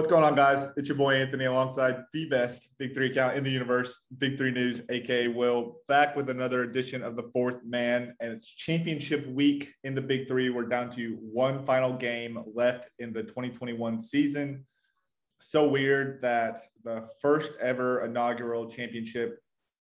What's going on, guys? It's your boy Anthony alongside the best Big3 account in the universe, Big3 News, aka Will, back with another edition of the Fourth Man. And it's championship week in the Big3. We're down to one final game left in the 2021 season. So weird that the first ever inaugural championship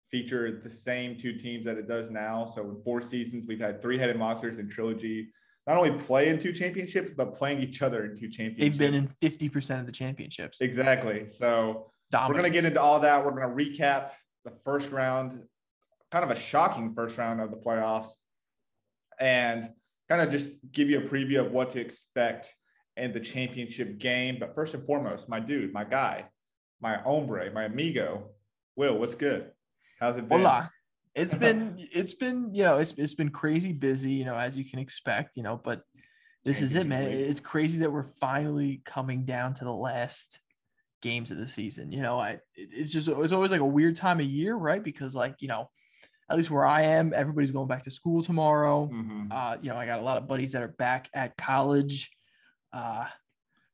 featured the same two teams that it does now. So in 4 seasons, we've had three-headed monsters in Trilogy not only play in 2 championships, but playing each other in 2 championships. They've been in 50% of the championships. Exactly. So Dominance. We're going to get into all that. We're going to recap the first round, kind of a shocking first round of the playoffs, and kind of just give you a preview of what to expect in the championship game. But first and foremost, my dude, my guy, my hombre, my amigo, Will, what's good? How's it been? Hola. It's been, it's been crazy busy, as you can expect, but this is it, man. It's crazy that we're finally coming down to the last games of the season. It's always like a weird time of year, right? Because at least where I am, everybody's going back to school tomorrow. Mm-hmm. I got a lot of buddies that are back at college.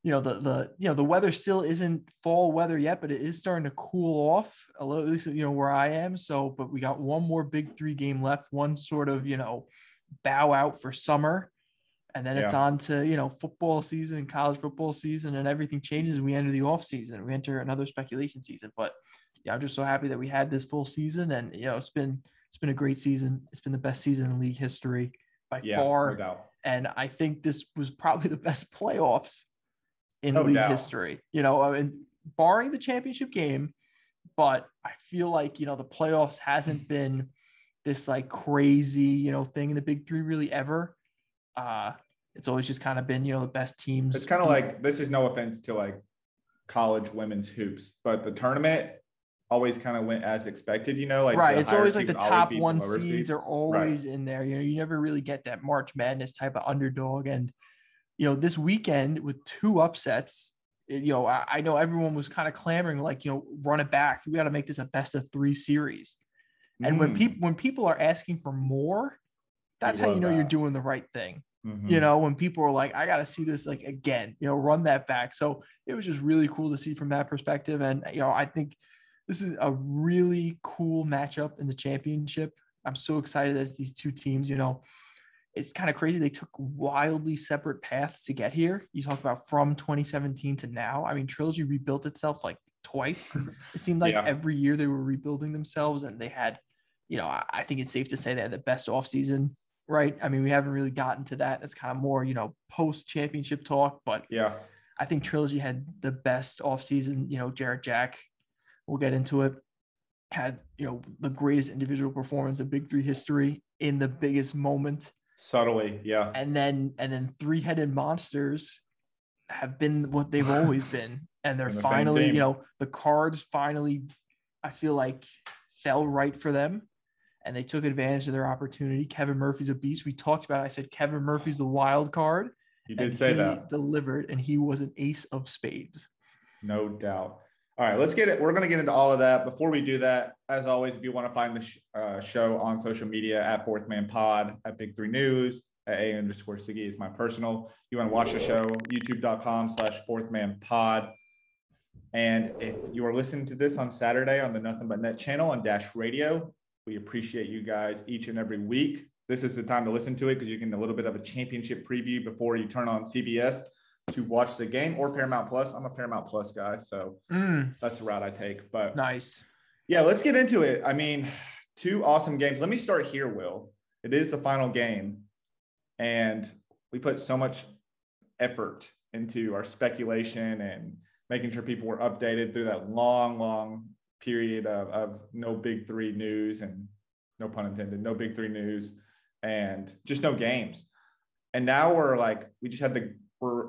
The weather still isn't fall weather yet, but it is starting to cool off a little, at least, where I am. So, but we got one more Big3 game left, one sort of, bow out for summer. And then it's on to, football season and college football season, and everything changes. We enter the off season. We enter another speculation season. But yeah, I'm just so happy that we had this full season, and, it's been a great season. It's been the best season in league history by far. No doubt. And I think this was probably the best playoffs in league history, barring the championship game. But I feel like, the playoffs hasn't been this like crazy, thing in the Big3 really ever. It's always just kind of been, the best teams. It's kind of like, this is no offense to like college women's hoops, but the tournament always kind of went as expected, right. It's always like the top 1 seeds are always right in there. You never really get that March Madness type of underdog. And, this weekend with 2 upsets, I know everyone was kind of clamoring, like, run it back. We got to make this a best of 3 series. And when people are asking for more, that's how you're doing the right thing. Mm-hmm. When people are like, I got to see this like again, run that back. So it was just really cool to see from that perspective. And, I think this is a really cool matchup in the championship. I'm so excited that it's these 2 teams, It's kind of crazy. They took wildly separate paths to get here. You talk about from 2017 to now. I mean, Trilogy rebuilt itself like twice. It seemed like every year they were rebuilding themselves, and they had, I think it's safe to say they had the best offseason, right? I mean, we haven't really gotten to that. That's kind of more, post-championship talk. But I think Trilogy had the best offseason. Jared Jack, we'll get into it, had, the greatest individual performance in Big3 history in the biggest moment. Subtly, and then 3-headed monsters have been what they've always been, and they're finally, the cards finally, I feel like, fell right for them, and they took advantage of their opportunity. Kevin Murphy's a beast. We talked about it. I said Kevin Murphy's the wild card. You did say that. Delivered, and he was an ace of spades. No doubt. All right, let's get it. We're going to get into all of that. Before we do that, as always, if you want to find the show on social media at Fourth Man Pod, at Big3 News, at A_Siggy is my personal. You want to watch the show, youtube.com/fourthmanpod. And if you are listening to this on Saturday on the Nothing But Net channel on Dash Radio, we appreciate you guys each and every week. This is the time to listen to it because you get a little bit of a championship preview before you turn on CBS to watch the game, or Paramount Plus. I'm a Paramount Plus guy, so that's the route I take. But nice. Yeah, let's get into it. I mean, 2 awesome games. Let me start here, Will. It is the final game, and we put so much effort into our speculation and making sure people were updated through that long period of no Big3 news, and no pun intended, no Big3 news, and just no games. And now we're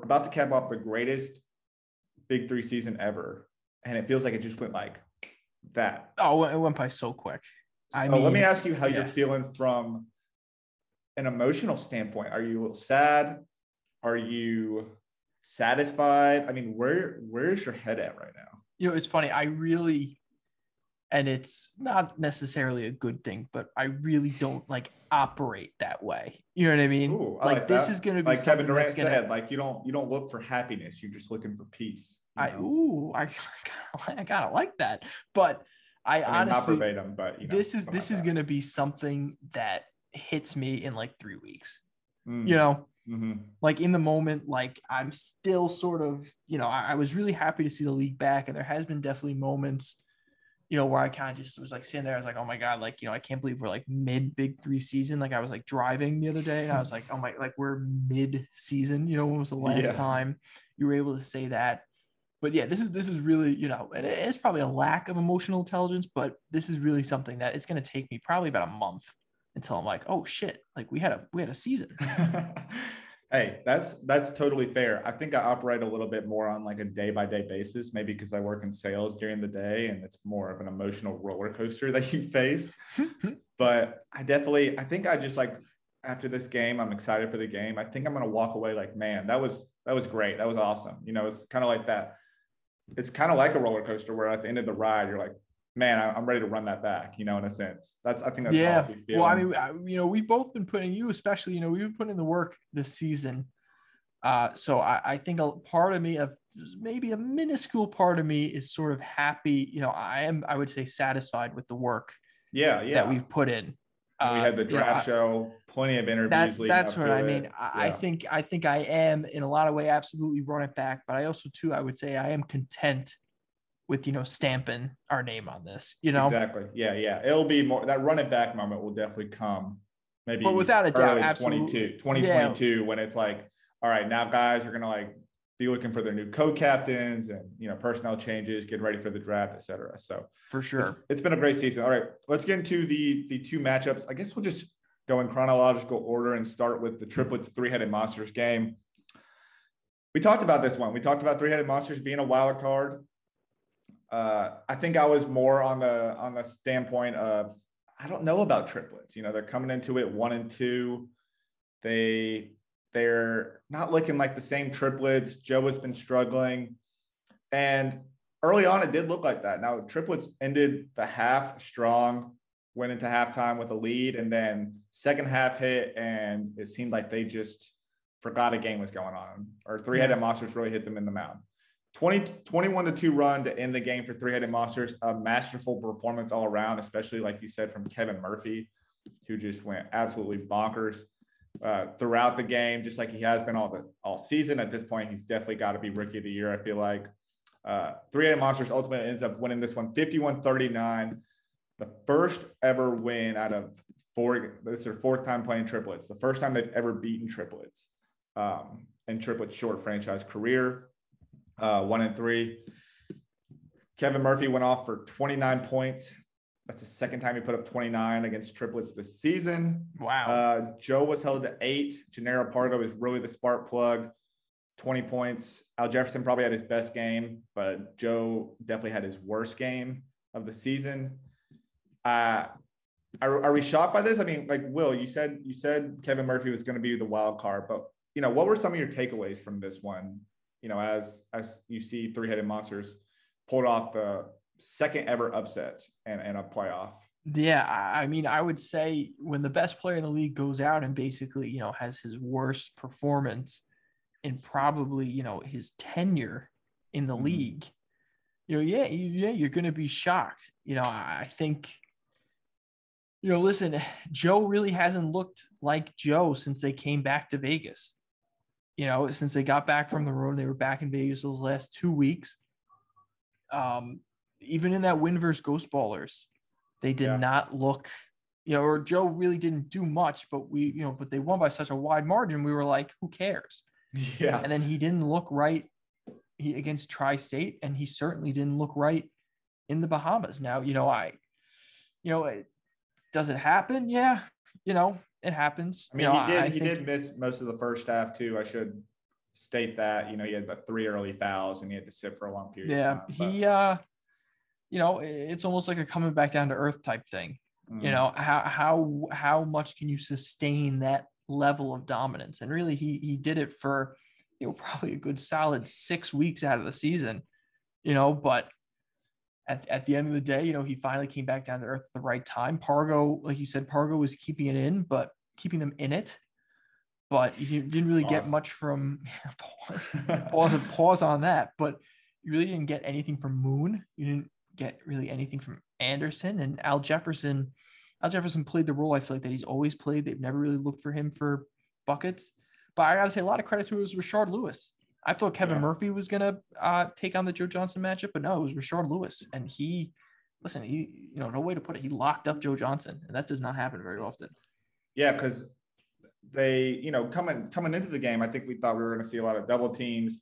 about to cap off the greatest Big3 season ever. And it feels like it just went like that. Oh, it went by so quick. Let me ask you how you're feeling from an emotional standpoint. Are you a little sad? Are you satisfied? I mean, where's your head at right now? It's funny. And it's not necessarily a good thing, but I really don't operate that way. You know what I mean? Ooh, this is going to be like Kevin Durant said, you don't look for happiness. You're just looking for peace. You know? I kind of like that, but I mean, honestly, not verbatim, but this is like going to be something that hits me in like 3 weeks. Mm. You know, Mm-hmm. like in the moment, like I'm still sort of, I was really happy to see the league back, and there has been definitely moments, where I kind of just was like sitting there. I was like, oh my God, like, I can't believe we're like mid Big3 season. Like I was like driving the other day and I was like, oh my, like we're mid season, when was the last time you were able to say that? But yeah, this is really, and it's probably a lack of emotional intelligence, but this is really something that it's going to take me probably about a month until I'm like, oh shit, like we had a season. Hey, that's totally fair. I think I operate a little bit more on like a day by day basis, maybe because I work in sales during the day and it's more of an emotional roller coaster that you face. But I think I just like after this game, I'm excited for the game. I think I'm going to walk away like, man, that was great. That was awesome. It's kind of like that. It's kind of like a roller coaster where at the end of the ride, you're like, man, I'm ready to run that back, in a sense. I think that's how I'll be feeling. Well, I mean, we've both been putting you, especially, we've been putting in the work this season. So I think a part of me, maybe a minuscule part of me, is sort of happy. I would say satisfied with the work that we've put in. We had the draft show, plenty of interviews. That's what I mean. I think I am in a lot of ways absolutely run it back, but I also too I would say I am content with stamping our name on this. Exactly. Yeah. It'll be more that run it back moment will definitely come. Maybe but without a doubt, early absolutely 2022 when it's like, all right, now guys are gonna like be looking for their new co-captains and personnel changes, getting ready for the draft, etc. So for sure, it's been a great season. All right, let's get into the two matchups. I guess we'll just go in chronological order and start with the triplets three-headed monsters game. We talked about this one. We talked about three-headed monsters being a wild card. I think I was more on the standpoint of I don't know about triplets. They're coming into it 1-2. They're not looking like the same triplets. Joe has been struggling, and early on it did look like that. Now triplets ended the half strong, went into halftime with a lead, and then second half hit, and it seemed like they just forgot a game was going on, or three-headed monsters really hit them in the mound. 21-2 run to end the game for three-headed monsters. A masterful performance all around, especially like you said from Kevin Murphy, who just went absolutely bonkers throughout the game, just like he has been all season. At this point, he's definitely got to be rookie of the year. I feel like three-headed monsters ultimately ends up winning this one 51-39. The first ever win out of four. This is their fourth time playing triplets. The first time they've ever beaten triplets in triplets short franchise career. 1-3. Kevin Murphy went off for 29 points. That's the second time he put up 29 against triplets this season. Wow. Joe was held to 8. Gennaro Pargo is really the spark plug. 20 points. Al Jefferson probably had his best game, but Joe definitely had his worst game of the season. Are we shocked by this? I mean, like Will, you said Kevin Murphy was going to be the wild card, but what were some of your takeaways from this one? As you see three-headed monsters pulled off the second ever upset and a playoff. Yeah, I mean, I would say when the best player in the league goes out and basically, has his worst performance in probably, his tenure in the league, you're going to be shocked. I think, listen, Joe really hasn't looked like Joe since they came back to Vegas. Since they got back from the road, they were back in Vegas those last 2 weeks. Even in that win versus Ghost Ballers, they did not look, or Joe really didn't do much, but but they won by such a wide margin. We were like, who cares? Yeah. And then he didn't look right against TriState, and he certainly didn't look right in the Bahamas. Now, does it happen? Yeah. It happens. I mean, he did miss most of the first half too. I should state that, he had about 3 early fouls and he had to sit for a long period of time. It's almost like a coming back down to earth type thing. How much can you sustain that level of dominance? And really he did it for, probably a good solid 6 weeks out of the season, but at the end of the day, he finally came back down to earth at the right time. Pargo, like you said, Pargo was keeping them in it, but he didn't really get much from pause on that. But, you really didn't get anything from Moon. You didn't get really anything from Anderson and Al Jefferson. Al Jefferson played the role I feel like that he's always played. They've never really looked for him for buckets. But I got to say, a lot of credit to it was Rashard Lewis. I thought Kevin Murphy was going to take on the Joe Johnson matchup, but no, it was Rashard Lewis. And he, no way to put it. He locked up Joe Johnson, and that does not happen very often. Yeah, because they, coming into the game, I think we thought we were going to see a lot of double teams,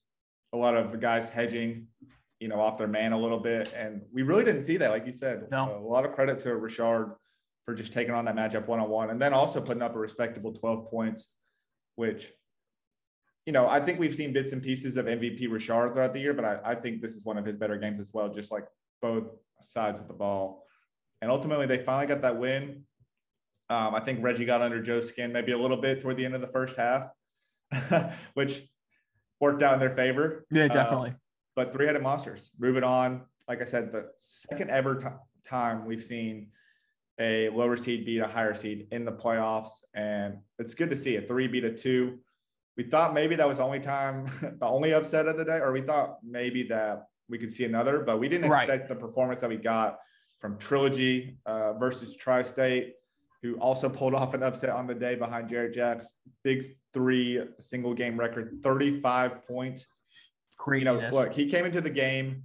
a lot of guys hedging, off their man a little bit. And we really didn't see that. Like you said, no. A lot of credit to Rashard for just taking on that matchup one-on-one, and then also putting up a respectable 12 points, which, I think we've seen bits and pieces of MVP Rashard throughout the year, but I think this is one of his better games as well, just like both sides of the ball. And ultimately, they finally got that win. I think Reggie got under Joe's skin maybe a little bit toward the end of the first half, which worked out in their favor. Yeah, definitely. But three-headed monsters. Moving on, like I said, the second ever time we've seen a lower seed beat a higher seed in the playoffs, and it's good to see a 3 beat a 2. We thought maybe that was the only upset of the day, or we thought maybe that we could see another, but we didn't expect the performance that we got from Trilogy versus TriState, who also pulled off an upset on the day behind Jared Jack's BIG3 single game record, 35 points. Craziness. Look, he came into the game.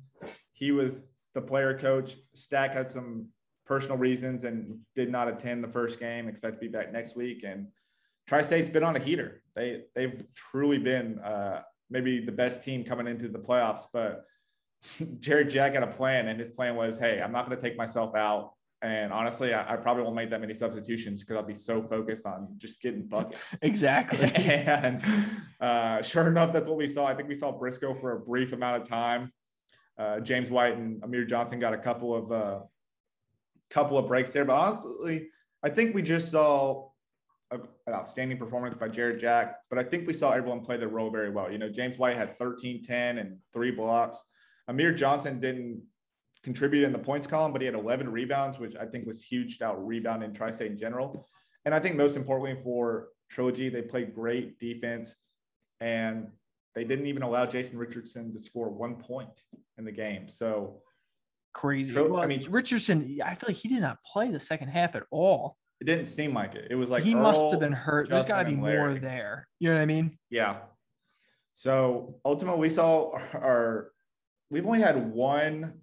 He was the player coach. Stack had some personal reasons and did not attend the first game. Expect to be back next week. And TriState's been on a heater. They've truly been maybe the best team coming into the playoffs. But Jared Jack had a plan, and his plan was, hey, I'm not going to take myself out. And honestly, I probably won't make that many substitutions because I'll be so focused on just getting buckets. Exactly. And sure enough, that's what we saw. I think we saw Briscoe for a brief amount of time. James White and Amir Johnson got a couple of breaks there. But honestly, I think we just saw an outstanding performance by Jared Jack. But I think we saw everyone play their role very well. James White had 13, 10, and 3 blocks. Amir Johnson didn't contribute in the points column, but he had 11 rebounds, which I think was huge to out-rebound in TriState in general. And I think most importantly for Trilogy, they played great defense, and they didn't even allow Jason Richardson to score 1 point in the game. So crazy. Richardson, I feel like he did not play the second half at all. It didn't seem like it. It was like he Earl, must have been hurt. Justin, there's got to be more there. You know what I mean? Yeah. So ultimately, we saw we've only had one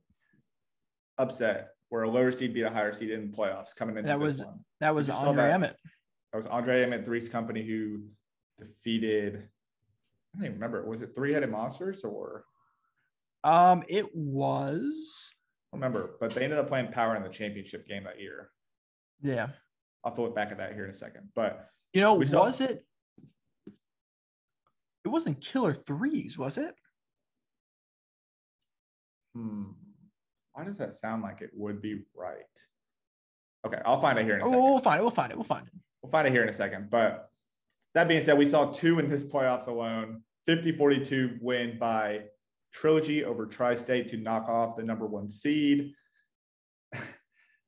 upset where a lower seed beat a higher seed in the playoffs coming into this one. That was Andre Emmett. That was Andre Emmett, Three's company, who defeated, I don't even remember. Was it Three-Headed Monsters or? It was. I don't remember, but they ended up playing Power in the championship game that year. Yeah. I'll have to look back at that here in a second. But was it? It wasn't Killer Threes, was it? Why does that sound like it would be right? Okay, I'll find it here in a second. We'll find it. We'll find it here in a second. But that being said, we saw 2 in this playoffs alone. 50-42 win by Trilogy over TriState to knock off the number 1 seed.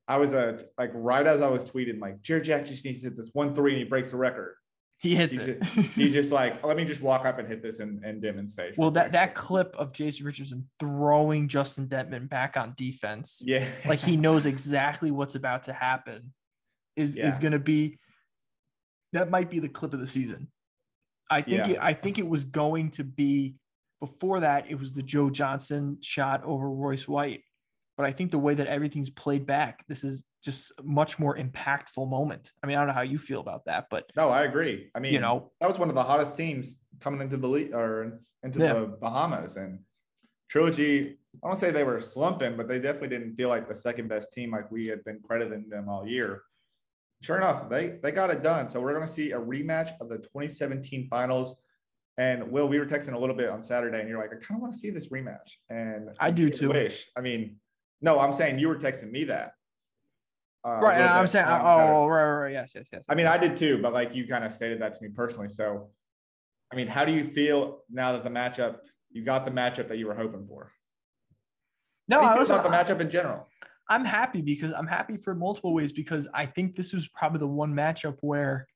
I was right as I was tweeting, like, Jared Jack just needs to hit this 1-3 and he breaks the record. He hits it. He's just like, let me just walk up and hit this in Denman's face. Well, that clip of Jason Richardson throwing Justin Denman back on defense, like he knows exactly what's about to happen, is going to be, that might be the clip of the season. I think it was going to be, before that, it was the Joe Johnson shot over Royce White. But I think the way that everything's played back, this is just a much more impactful moment. I mean, I don't know how you feel about that, but no, I agree. I mean, that was one of the hottest teams coming into the league or into the Bahamas. And Trilogy, I don't say they were slumping, but they definitely didn't feel like the second best team like we had been crediting them all year. Sure enough, they got it done. So we're going to see a rematch of the 2017 finals. And Will, we were texting a little bit on Saturday, and you're like, I kind of want to see this rematch. And I do too. No, I'm saying you were texting me that. Right. And I'm saying, right. Yes. I mean, I did too, but like you kind of stated that to me personally. So, I mean, how do you feel now that you got the matchup that you were hoping for? No, I was about the matchup in general. I'm happy for multiple ways, because I think this was probably the one matchup where,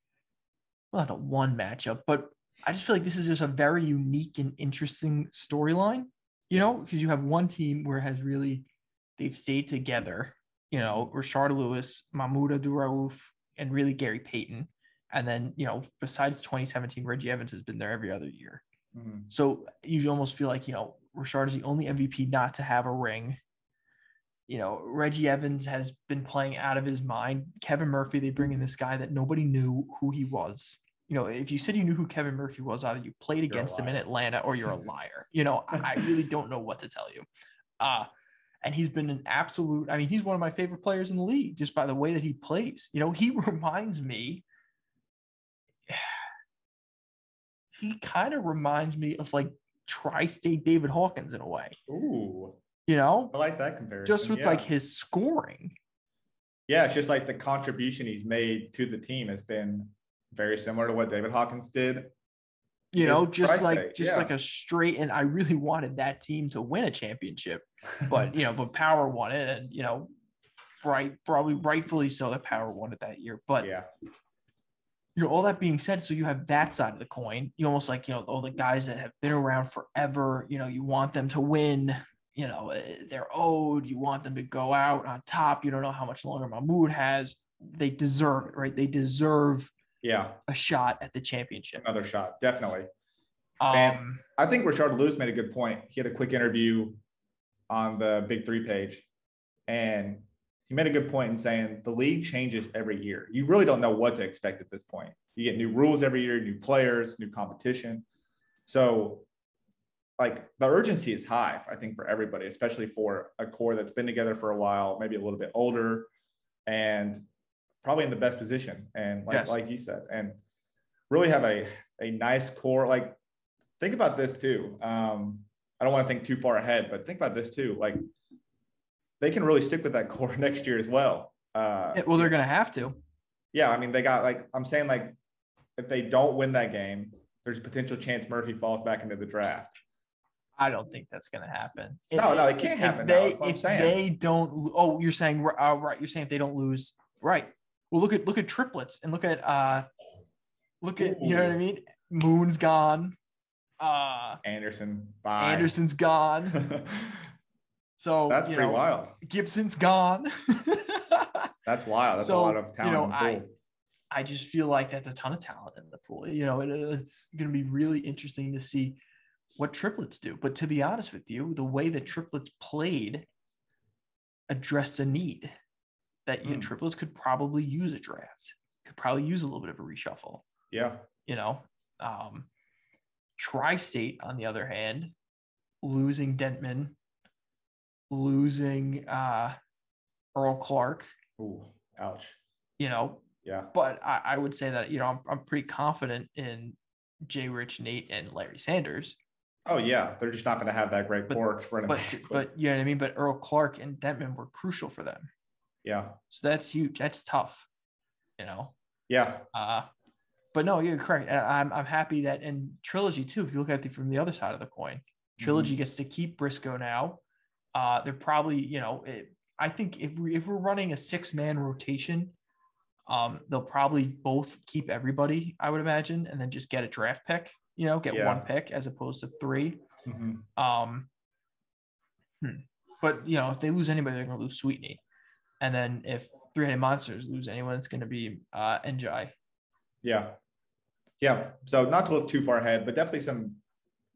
well, not the one matchup, but I just feel like this is just a very unique and interesting storyline. because you have one team where they've stayed together, Rashard Lewis, Mahmoud Abdul-Rauf, and really Gary Payton. And then, besides 2017, Reggie Evans has been there every other year. Mm-hmm. So you almost feel like, Rashard is the only MVP not to have a ring. Reggie Evans has been playing out of his mind. Kevin Murphy, they bring in this guy that nobody knew who he was. If you said you knew who Kevin Murphy was, either you played against him in Atlanta or you're a liar. I really don't know what to tell you. And he's been an absolute, he's one of my favorite players in the league just by the way that he plays. He reminds me, he kind of reminds me of like Tri-State David Hawkins in a way. Ooh. I like that comparison. Just with like his scoring. Yeah, it's just like the contribution he's made to the team has been very similar to what David Hawkins did. Just like a straight, and I really wanted that team to win a championship, but but Power won it, and probably rightfully so that Power won it that year. But all that being said, so you have that side of the coin. You almost like all the guys that have been around forever. You want them to win. They're owed. You want them to go out on top. You don't know how much longer Mahmoud has. They deserve it, right? They deserve a shot at the championship. Another shot, definitely. And I think Rashard Lewis made a good point. He had a quick interview on the Big3 page, and he made a good point in saying the league changes every year. You really don't know what to expect at this point. You get new rules every year, new players, new competition. So like the urgency is high, I think, for everybody, especially for a core that's been together for a while, maybe a little bit older, and probably in the best position. And like you said, and really have a nice core. Like, think about this too. I don't want to think too far ahead, but think about this too. Like, they can really stick with that core next year as well. They're going to have to. Yeah. They got I'm saying if they don't win that game, there's a potential chance Murphy falls back into the draft. I don't think that's going to happen. No, it can't happen. That's what I'm saying. They don't. Oh, you're saying right. You're saying if they don't lose, right? Well, look at triplets and look at you know what I mean. Moon's gone. Anderson's gone. So that's pretty wild. Gibson's gone. That's wild. That's a lot of talent in the pool. I just feel like that's a ton of talent in the pool. It's going to be really interesting to see what triplets do. But to be honest with you, the way that triplets played addressed a need that triplets could probably use a draft, could probably use a little bit of a reshuffle. Yeah. Tri-State, on the other hand, losing Dentman, losing Earl Clark. Ooh, ouch. Yeah. But I would say that, I'm pretty confident in Jay Rich, Nate, and Larry Sanders. Oh, yeah. They're just not going to have that great core for them. But you know what I mean? But Earl Clark and Dentman were crucial for them. Yeah. So that's huge. That's tough, Yeah. But no, you're correct. I'm happy that, and Trilogy too, if you look at it from the other side of the coin, Trilogy gets to keep Briscoe now. They're probably, I think if we're running a 6-man rotation, they'll probably both keep everybody, I would imagine, and then just get a draft pick, get one pick as opposed to 3. Mm-hmm. But if they lose anybody, they're going to lose Sweetney. And then if 3-Headed Monsters lose anyone, it's going to be NJ. Yeah. So not to look too far ahead, but definitely some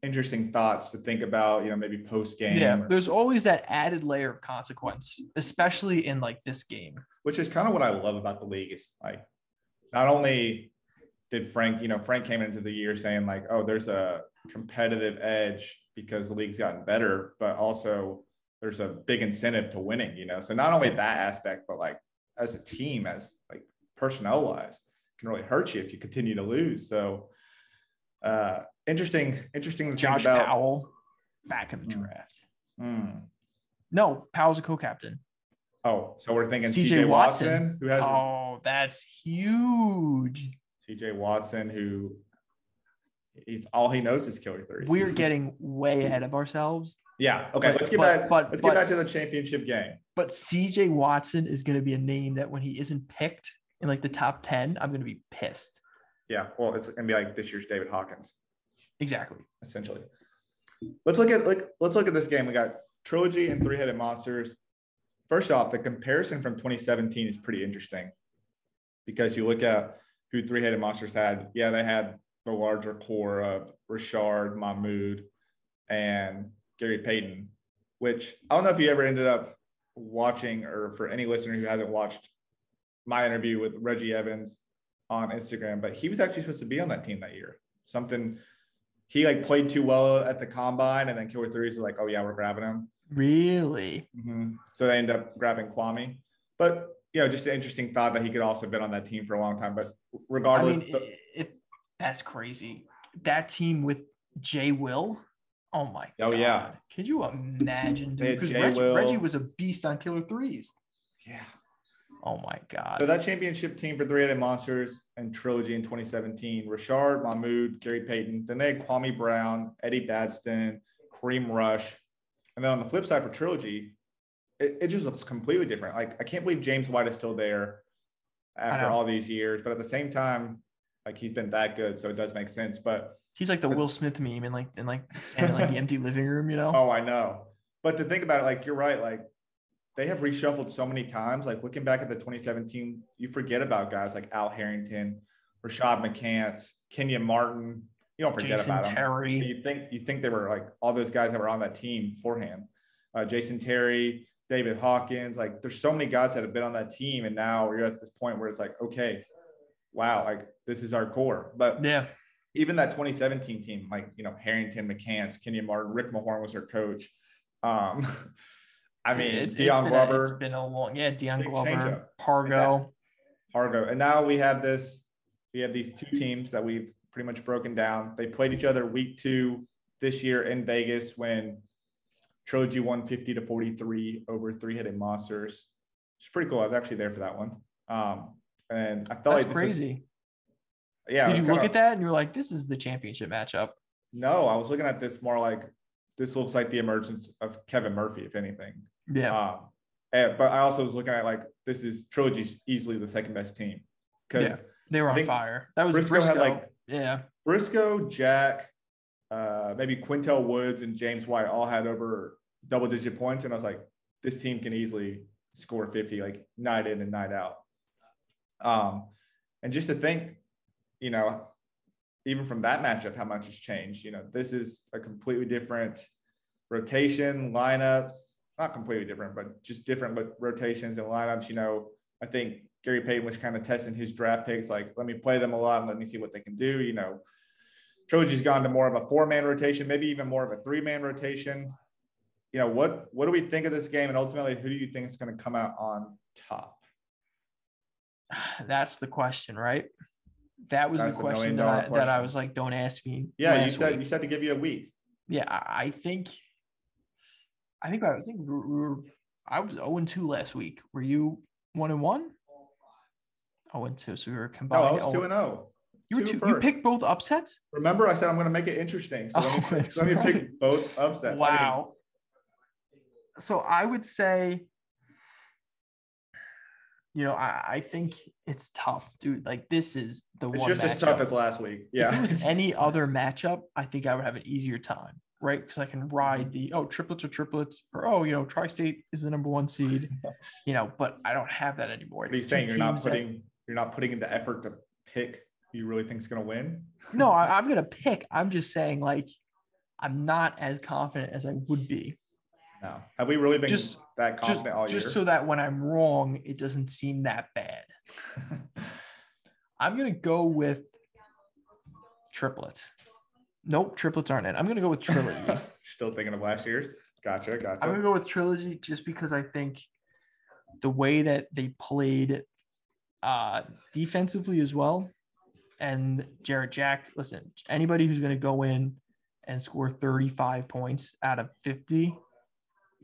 interesting thoughts to think about, maybe post game. Yeah, there's always that added layer of consequence, especially in this game. Which is kind of what I love about the league. Is not only did Frank came into the year saying oh, there's a competitive edge because the league's gotten better, but also there's a big incentive to winning, So not only that aspect, but as a team, as personnel wise, can really hurt you if you continue to lose. So interesting to Josh think about. Powell back in the draft. No, Powell's a co-captain. Oh, so we're thinking CJ Watson, who has. Oh, that's huge. CJ Watson, who all he knows is killer threes. We're getting way ahead of ourselves. Yeah. Okay. Let's get back to the championship game. But CJ Watson is going to be a name that when he isn't picked in the top 10, I'm going to be pissed. Yeah. Well, it's going to be like this year's David Hawkins. Exactly. Essentially. let's look at this game. We got Trilogy and Three-Headed Monsters. First off, the comparison from 2017 is pretty interesting because you look at who Three-Headed Monsters had. Yeah, they had the larger core of Rashad, Mahmoud, and Gary Payton, which I don't know if you ever ended up watching, or for any listener who hasn't watched my interview with Reggie Evans on Instagram, but he was actually supposed to be on that team that year. He like played too well at the combine, and then Killer Threes were like, oh yeah, we're grabbing him. Really? Mm-hmm. So they end up grabbing Kwame. But, just an interesting thought that he could also have been on that team for a long time. But regardless. If that's crazy. That team with Jay Will. Oh my God. Oh yeah. Could you imagine, dude? Because Reggie was a beast on Killer Threes. Yeah. Oh my God. So that championship team for Three-Headed Monsters and Trilogy in 2017, Rashad, Mahmoud, Gary Payton. Then they had Kwame Brown, Eddie Badston, Kareem Rush. And then on the flip side for Trilogy, it just looks completely different. Like, I can't believe James White is still there after all these years. But at the same time, like, he's been that good, so it does make sense. But he's like the Will Smith meme in the empty living room, Oh, I know. But to think about it, like, you're right. Like, they have reshuffled so many times. Like, looking back at the 2017, you forget about guys like Al Harrington, Rashad McCants, Kenyon Martin. You don't forget Jason about them. Terry. You think they were like all those guys that were on that team beforehand. Jason Terry, David Hawkins. Like, there's so many guys that have been on that team, and now you're at this point where it's like, okay, wow, like, this is our core. But yeah, even that 2017 team, like, Harrington, McCants, Kenyon Martin, Rick Mahorn was their coach. I mean, Deion Glover. It's been a long, Deion Glover, Pargo. And now we have these two teams that we've pretty much broken down. They played each other week 2 this year in Vegas when Trilogy won 50-43 over Three-Headed Monsters. It's pretty cool. I was actually there for that one. And I felt That's crazy. Did you look at that and you're like, this is the championship matchup? No, I was looking at this more like, this looks like the emergence of Kevin Murphy, if anything. Yeah. But I also was looking at, like, this is Trilogy's easily the second best team. Because they were on fire. That was Briscoe had Briscoe, Jack, maybe Quintel Woods and James White all had over double-digit points. And I was like, this team can easily score 50, like, night in and night out. And just to think, even from that matchup, how much has changed. This is a completely different rotation, lineups, not completely different, but just different rotations and lineups. I think Gary Payton was kind of testing his draft picks, like, let me play them a lot and let me see what they can do. Trilogy's gone to more of a 4-man rotation, maybe even more of a 3-man rotation. What do we think of this game? And ultimately, who do you think is going to come out on top? That's the question, right? That was the question that I was like, don't ask me. Yeah, you said to give you a week. Yeah, I was 0-2 last week. Were you 1-1? 0-2, so we were combined. No, I was 2-0. You picked both upsets? Remember, I said I'm going to make it interesting. So let me pick both upsets. Wow. So I would say, I think it's tough, dude. Like, this is the one. It's just as tough as last week. Yeah. If it was any other matchup, I think I would have an easier time, right? Because I can ride the triplets or triplets, or TriState is the number 1 seed, but I don't have that anymore. Are you saying you're not putting in the effort to pick who you really think is going to win? No, I'm going to pick. I'm just saying, like, I'm not as confident as I would be. No. Have we really been that confident all year? Just so that when I'm wrong, it doesn't seem that bad. I'm going to go with triplets. Nope, triplets aren't in. I'm going to go with Trilogy. Still thinking of last year's? Gotcha. I'm going to go with Trilogy just because I think the way that they played defensively as well, and Jarrett Jack, listen, anybody who's going to go in and score 35 points out of 50,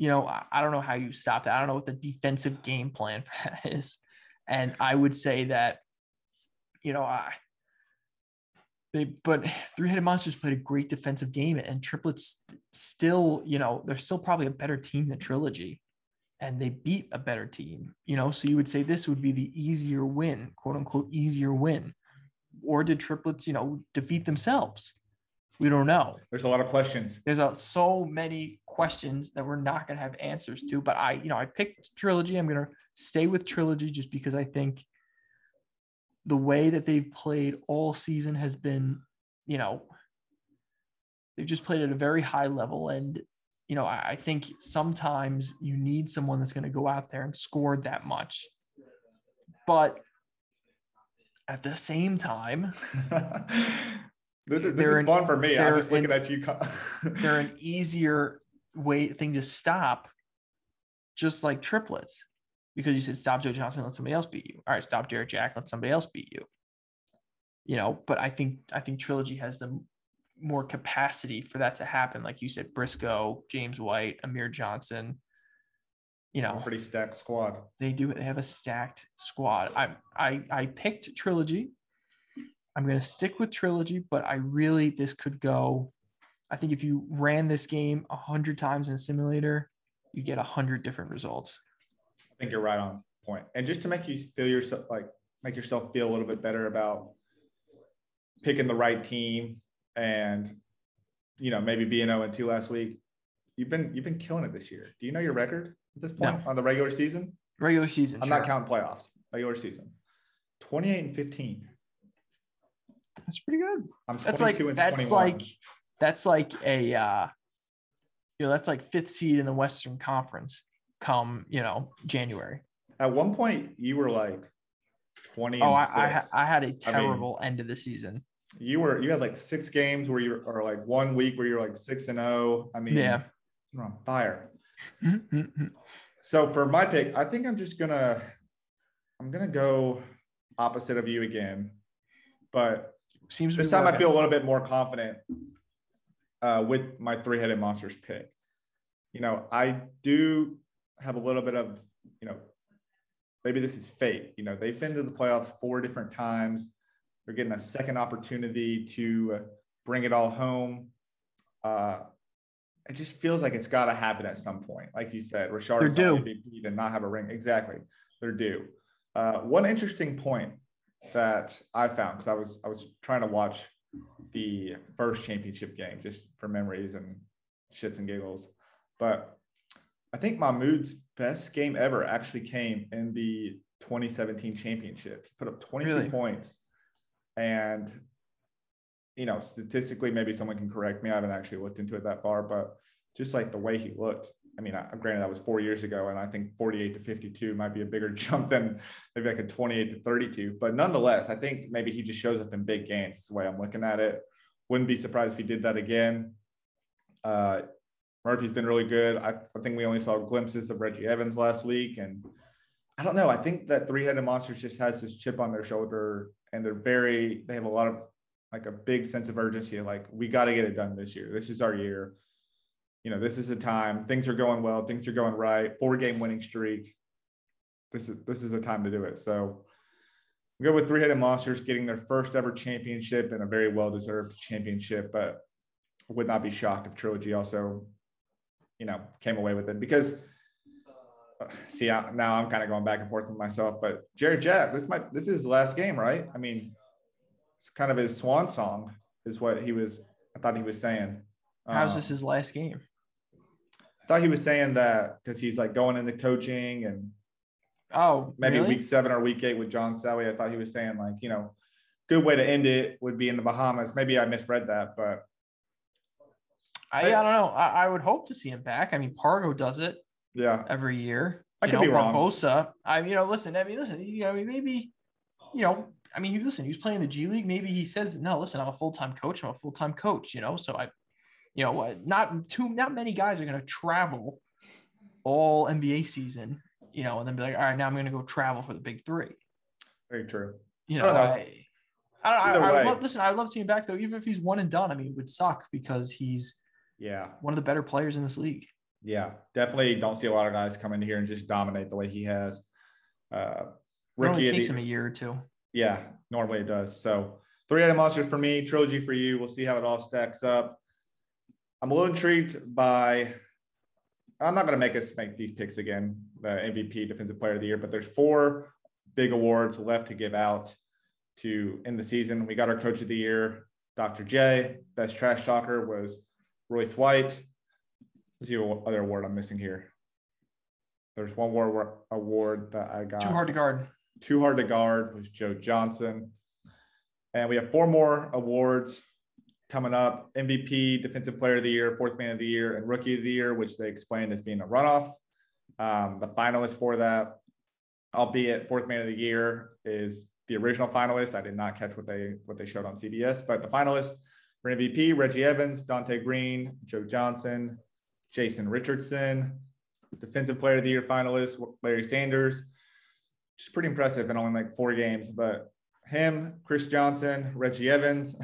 I don't know how you stop that. I don't know what the defensive game plan for that is. And I would say that, but Three-Headed Monsters played a great defensive game, and Triplets still, they're still probably a better team than Trilogy, and they beat a better team, so you would say this would be the easier win, quote unquote, easier win. Or did Triplets, defeat themselves? We don't know. There's a lot of questions. There's so many questions that we're not going to have answers to. But I picked Trilogy. I'm going to stay with Trilogy just because I think the way that they've played all season has been, they've just played at a very high level. And, I think sometimes you need someone that's going to go out there and score that much. But at the same time, this is fun for me. I'm just looking at you. They're an easier thing to stop, just like triplets, because you said stop Joe Johnson, let somebody else beat you. All right, stop Derek Jack, let somebody else beat you. But I think Trilogy has the more capacity for that to happen. Like you said, Briscoe, James White, Amir Johnson. Pretty stacked squad. They do. They have a stacked squad. I picked Trilogy. I'm going to stick with Trilogy, but this could go. I think if you ran this game 100 times in a simulator, you get 100 different results. I think you're right on point. And just to make you feel yourself, make yourself feel a little bit better about picking the right team and, maybe being 0-2 last week. You've been killing it this year. Do you know your record at this point on the regular season? Regular season. I'm not counting playoffs. Regular season. 28-15. That's pretty good. I'm 22-21. That's like a that's like 5th seed in the Western Conference come, January. At one point you were like 20 and 6. I had a terrible end of the season. You had like 6 games where or like 1 week where you're like 6-0. I mean, yeah, you're on fire. So for my pick, I think I'm gonna go opposite of you again, but this time I feel a little bit more confident with my 3-headed monsters pick. I do have a little bit of, maybe this is fate. They've been to the playoffs 4 different times. They're getting a second opportunity to bring it all home. It just feels like it's got to happen at some point. Like you said, Rashad is on MVP to not have a ring. Exactly. They're due. One interesting point that I found, because I was trying to watch the first championship game just for memories and shits and giggles. But I think Mahmoud's best game ever actually came in the 2017 championship. He put up 22 points. And, statistically, maybe someone can correct me. I haven't actually looked into it that far, but just like the way he looked, I mean, granted that was 4 years ago, and I think 48-52 might be a bigger jump than maybe like a 28-32. But nonetheless, I think maybe he just shows up in big games. That's the way I'm looking at it. Wouldn't be surprised if he did that again. Murphy's been really good. I think we only saw glimpses of Reggie Evans last week, and I don't know. I think that 3-headed monsters just has this chip on their shoulder, and they have a lot of like a big sense of urgency. Like, we got to get it done this year. This is our year. This is the time. Things are going well. Things are going right. 4-game winning streak. This is the time to do it. So we go with 3-headed monsters getting their first ever championship, and a very well-deserved championship. But I would not be shocked if Trilogy also, came away with it, because now I'm kind of going back and forth with myself, but Jared Jack, this is his last game, right? I mean, it's kind of his swan song is what I thought he was saying. How's this his last game? I thought he was saying that because he's like going into coaching and maybe really? week 7 or week 8 with John Sally. I thought he was saying like, good way to end it would be in the Bahamas. Maybe I misread that, but I don't know. I would hope to see him back. I mean, Pargo does it. Yeah. Every year. I could be wrong. Barbosa, maybe, he was playing the G League. Maybe he says, no, listen, I'm a full-time coach. So not many guys are going to travel all NBA season, and then be like, all right, now I'm going to go travel for the Big 3. Very true. I would love to see him back though, even if he's one and done. I mean, it would suck because he's one of the better players in this league. Yeah, definitely don't see a lot of guys come in here and just dominate the way he has. It only takes him a year or 2. Yeah, normally it does. So 3-headed monsters for me, Trilogy for you. We'll see how it all stacks up. I'm a little intrigued by – I'm not going to make us make these picks again, the MVP, Defensive Player of the Year, but there's 4 big awards left to give out to end the season. We got our Coach of the Year. Dr. J. Best trash talker was Royce White. What's the other award I'm missing here? There's one more award that I got. Too hard to guard. Too hard to guard was Joe Johnson. And we have 4 more awards coming up: MVP, Defensive Player of the Year, Fourth Man of the Year, and Rookie of the Year, which they explained as being a runoff. The finalists for that, albeit Fourth Man of the Year is the original finalist. I did not catch what they showed on CBS, but the finalists for MVP: Reggie Evans, Dante Green, Joe Johnson, Jason Richardson. Defensive Player of the Year finalist, Larry Sanders. Just pretty impressive in only like 4 games, but him, Chris Johnson, Reggie Evans,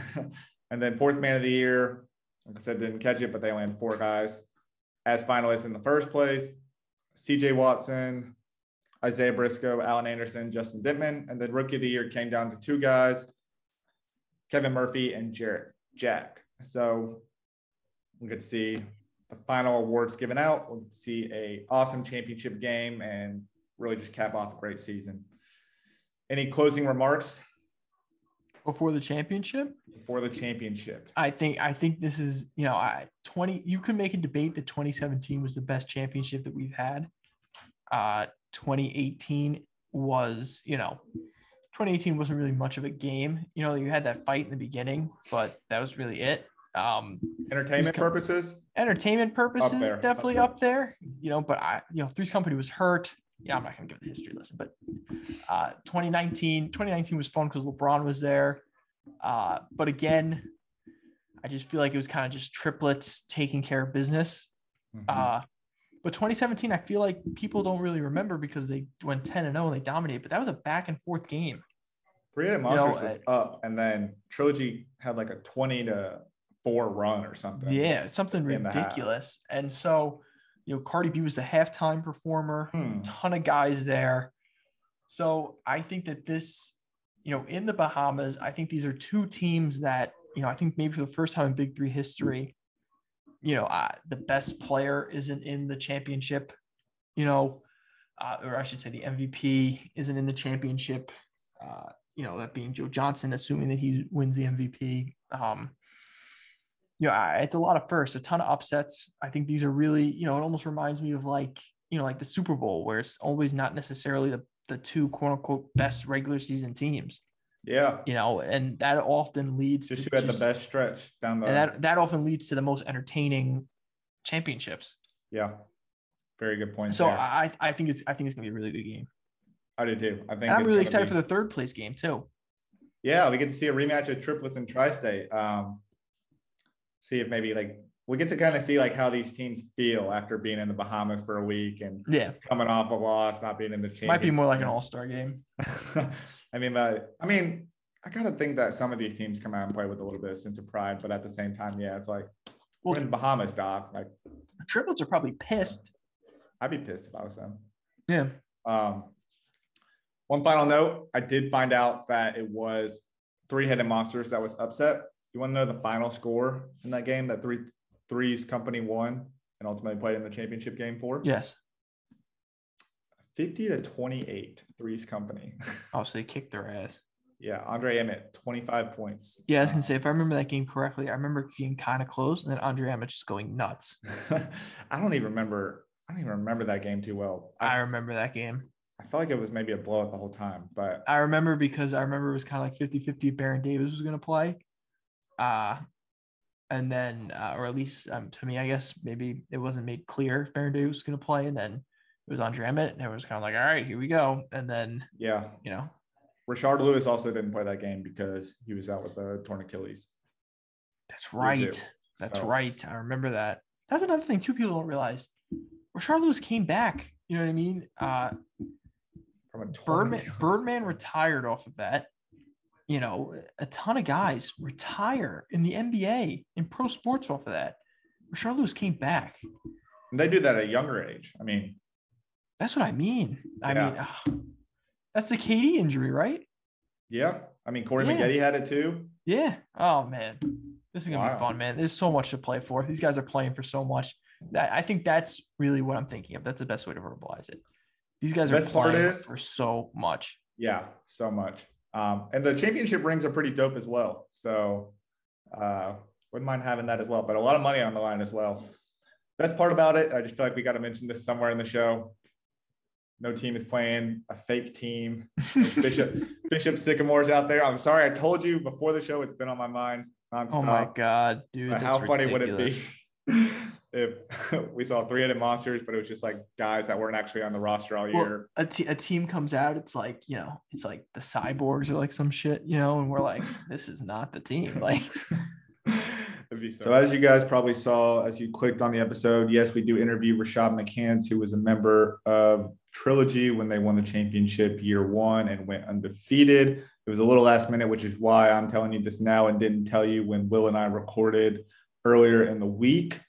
and then Fourth Man of the Year, like I said, didn't catch it, but they only had 4 guys as finalists in the first place: CJ Watson, Isaiah Briscoe, Allen Anderson, Justin Dittman. And then Rookie of the Year came down to 2 guys: Kevin Murphy and Jarrett Jack. So we could see the final awards given out. We'll see a awesome championship game and really just cap off a great season. Any closing remarks Before the championship? Before the championship. I think this is, you can make a debate that 2017 was the best championship that we've had. 2018 was, 2018 wasn't really much of a game. You had that fight in the beginning, but that was really it. Entertainment purposes, definitely up there. But Three's Company was hurt. I'm not gonna give the history lesson, but 2019 was fun because LeBron was there. But again, I just feel like it was kind of just triplets taking care of business. Mm-hmm. But 2017, I feel like people don't really remember because they went 10-0 and they dominated. But that was a back and forth game. 3-Headed Monsters was up, and then Trilogy had like a 20-4 run or something. Yeah, something ridiculous. And so, Cardi B was the halftime performer. Ton of guys there. So I think that this, in the Bahamas, I think these are 2 teams that, I think maybe for the first time in Big 3 history, the best player isn't in the championship, or I should say the MVP isn't in the championship. That being Joe Johnson, assuming that he wins the MVP. It's a lot of firsts, a ton of upsets. I think these are really, it almost reminds me of like the Super Bowl, where it's always not necessarily the 2 quote unquote best regular season teams. Yeah. And that often leads to who had the best stretch down the. And that often leads to the most entertaining championships. Yeah. Very good point. So there. I think it's gonna be a really good game. I do too. I'm really excited for the 3rd place game too. Yeah, we get to see a rematch of triplets and TriState. See if maybe we get to kind of see how these teams feel after being in the Bahamas for a week and coming off a loss, not being in the championship. Might be more like an all-star game. I kind of think that some of these teams come out and play with a little bit of sense of pride, but at the same time, it's like we're in the Bahamas, Doc. Triplets are probably pissed. I'd be pissed if I was them. Yeah. One final note: I did find out that it was 3-Headed Monsters that was upset. You want to know the final score in that game that Three's Company won and ultimately played in the championship game for? Yes. 50-28, Three's Company. Oh, so they kicked their ass. Yeah, Andre Emmett, 25 points. Yeah, I was going to say, if I remember that game correctly, I remember being kind of close, and then Andre Emmett just going nuts. I don't even remember that game too well. I remember that game. I felt like it was maybe a blowout the whole time, but I remember because it was kind of like 50-50 if Baron Davis was going to play. And then, or at least to me, I guess maybe it wasn't made clear if Baron Davis was going to play, and then it was Andre Emmett, and it was kind of like, all right, here we go. And then, Rashard Lewis also didn't play that game because he was out with a torn Achilles. That's right. That's right. I remember that. That's another thing too. People don't realize. Rashard Lewis came back. You know what I mean? From a Birdman retired off of that. A ton of guys retire in the NBA, in pro sports off of that. Rashard Lewis came back. And they do that at a younger age. That's what I mean. That's the KD injury, right? Yeah. Corey Maggette had it too. Yeah. Oh, man. This is going to be fun, man. There's so much to play for. These guys are playing for so much. I think that's really what I'm thinking of. That's the best way to verbalize it. These guys are playing for so much. Yeah, so much. And the championship rings are pretty dope as well. So, Wouldn't mind having that as well, but a lot of money on the line as well. Best part about it, I just feel like we got to mention this somewhere in the show. No team is playing a fake team. Bishop Sycamores out there. I'm sorry, I told you before the show. It's been on my mind nonstop. Oh my God, dude! But how funny would it be if we saw 3-headed monsters, but it was just like guys that weren't actually on the roster all year? Well, a team comes out. It's like, it's like the cyborgs or like some shit, and we're like, this is not the team. Like, so as you guys probably saw, as you clicked on the episode, yes, we do interview Rashad McCants, who was a member of Trilogy when they won the championship year one and went undefeated. It was a little last minute, which is why I'm telling you this now and didn't tell you when Will and I recorded earlier in the week.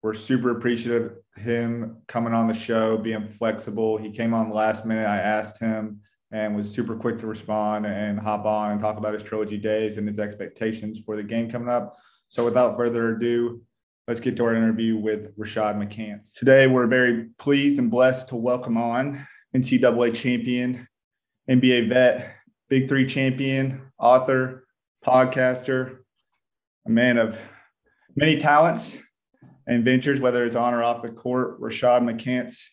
We're super appreciative of him coming on the show, being flexible. He came on last minute. I asked him and was super quick to respond and hop on and talk about his Trilogy days and his expectations for the game coming up. So without further ado, let's get to our interview with Rashad McCants. Today, we're very pleased and blessed to welcome on NCAA champion, NBA vet, BIG3 champion, author, podcaster, a man of many talents and ventures, whether it's on or off the court, Rashad McCants.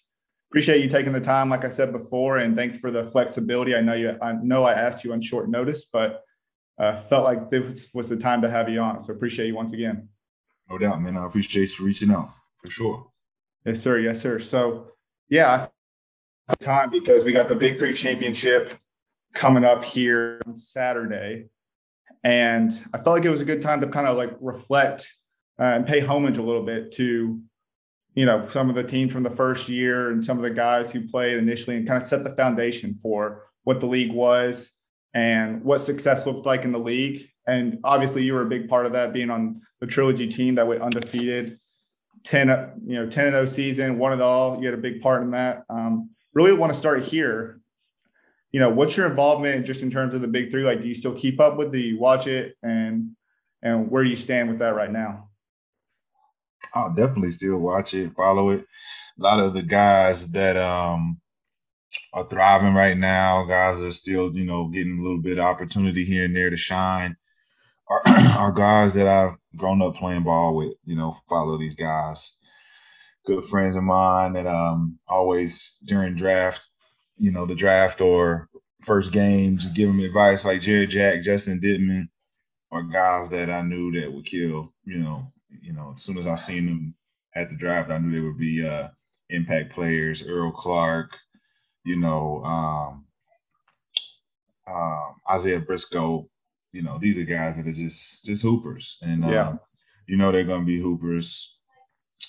Appreciate you taking the time, like I said before, and thanks for the flexibility. I know I asked you on short notice, but felt like this was the time to have you on. So appreciate you once again. No doubt, man. I appreciate you reaching out for sure. Yes, sir. Yes, sir. So, yeah, time because we got the BIG3 Championship coming up here on Saturday. And I felt like it was a good time to kind of like reflect and pay homage a little bit to, some of the teams from the first year and some of the guys who played initially and kind of set the foundation for what the league was and what success looked like in the league. And obviously you were a big part of that, being on the Trilogy team that went undefeated, 10-0 season, won it all. You had a big part in that. Really want to start here. What's your involvement just in terms of the BIG3? Like, do you still keep up with it? Do you watch it? And where do you stand with that right now? I'll definitely still watch it, follow it. A lot of the guys that are thriving right now, guys that are still, getting a little bit of opportunity here and there to shine, are guys that I've grown up playing ball with, follow these guys. Good friends of mine that always during draft, the draft or first game, just give them advice like Jared Jack, Justin Dittman, or guys that I knew that would kill, as soon as I seen them at the draft, I knew they would be impact players. Earl Clark, Isaiah Briscoe, these are guys that are just hoopers. And, they're going to be hoopers.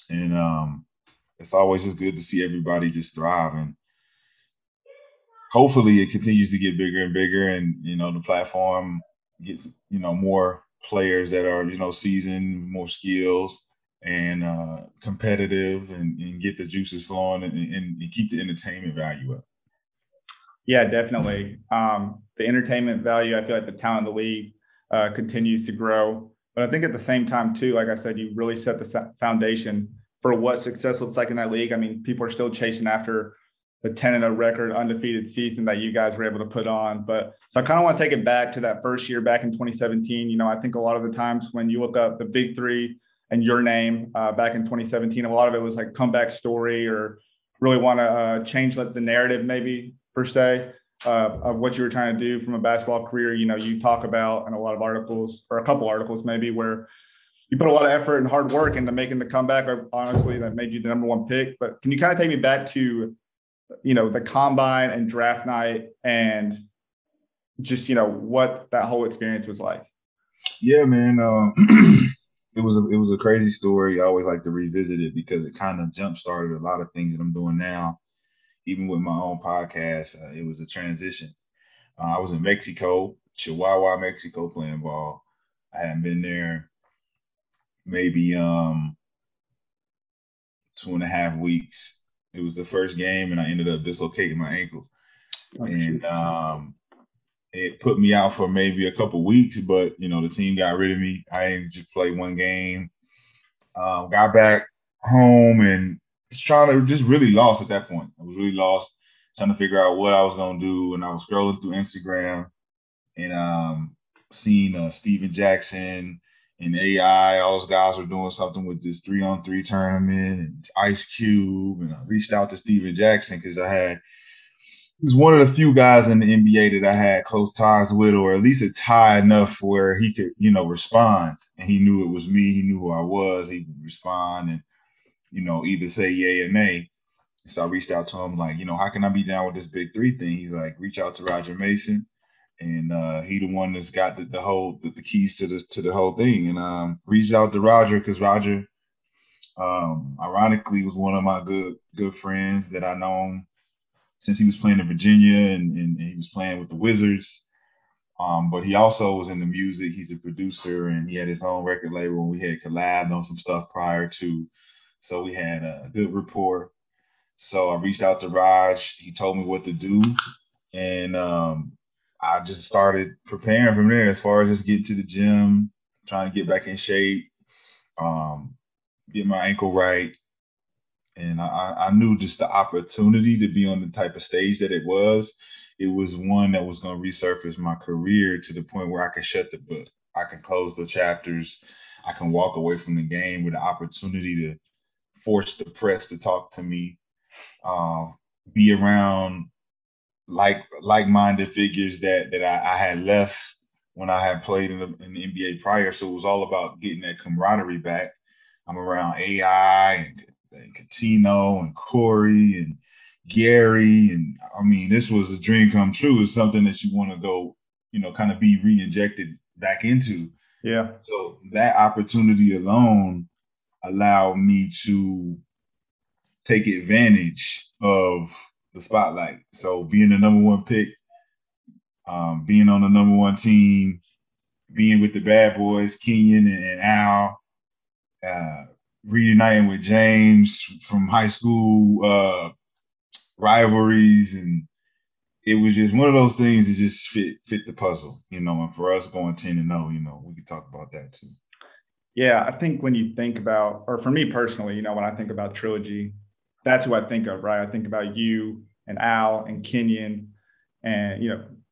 And it's always just good to see everybody just thrive. And hopefully it continues to get bigger and bigger. And, the platform gets, more players that are, seasoned, more skills and competitive and get the juices flowing and keep the entertainment value up. Yeah, definitely. The entertainment value, I feel like the talent of the league continues to grow. But I think at the same time, too, like I said, you really set the foundation for what success looks like in that league. I mean, people are still chasing after the 10-0 record, undefeated season that you guys were able to put on. But so I kind of want to take it back to that first year back in 2017. I think a lot of the times when you look up the BIG3 and your name back in 2017, a lot of it was like comeback story or really want to change the narrative maybe per se of what you were trying to do from a basketball career. You talk about in a lot of articles or a couple articles maybe where you put a lot of effort and hard work into making the comeback. Honestly, that made you the number one pick. But can you kind of take me back to the combine and draft night and just, what that whole experience was like? Yeah, man. It was a crazy story. I always like to revisit it because it kind of jump started a lot of things that I'm doing now. Even with my own podcast, it was a transition. I was in Mexico, Chihuahua, Mexico, playing ball. I hadn't been there maybe 2.5 weeks. It was the first game, and I ended up dislocating my ankle. And it put me out for maybe a couple weeks, but, the team got rid of me. I didn't just play one game. Got back home and just really lost at that point. I was really lost, trying to figure out what I was going to do. And I was scrolling through Instagram and seeing Steven Jackson and AI. All those guys were doing something with this 3-on-3 tournament and Ice Cube. And I reached out to Steven Jackson because he was one of the few guys in the NBA that I had close ties with, or at least a tie enough where he could, respond. And he knew it was me. He knew who I was. He would respond and, either say yay or nay. So I reached out to him like, how can I be down with this Big Three thing? He's like, reach out to Roger Mason. And he the one that's got the keys to the whole thing. And reached out to Roger because Roger, ironically, was one of my good friends that I known since he was playing in Virginia and he was playing with the Wizards. But he also was in the music. He's a producer and he had his own record label. And we had collabed on some stuff prior to. So we had a good rapport. So I reached out to Raj. He told me what to do. And I just started preparing from there as far as just getting to the gym, trying to get back in shape, get my ankle right. And I knew just the opportunity to be on the type of stage that it was one that was going to resurface my career to the point where I can shut the book. I can close the chapters. I can walk away from the game with the opportunity to force the press to talk to me, be around like-minded figures that I had left when I had played in the NBA prior. So it was all about getting that camaraderie back. I'm around AI and Catino and Corey and Gary. And I mean, this was a dream come true. It's something that you want to go, kind of be re-injected back into. Yeah. So that opportunity alone allowed me to take advantage of the spotlight. So being the number one pick, being on the number one team, being with the bad boys, Kenyon and Al, reuniting with James from high school rivalries. And it was just one of those things that just fit the puzzle, and for us going 10-0, we could talk about that too. Yeah, I think when you think about, or for me personally, when I think about Trilogy, that's who I think of, right? I think about you and Al and Kenyon and,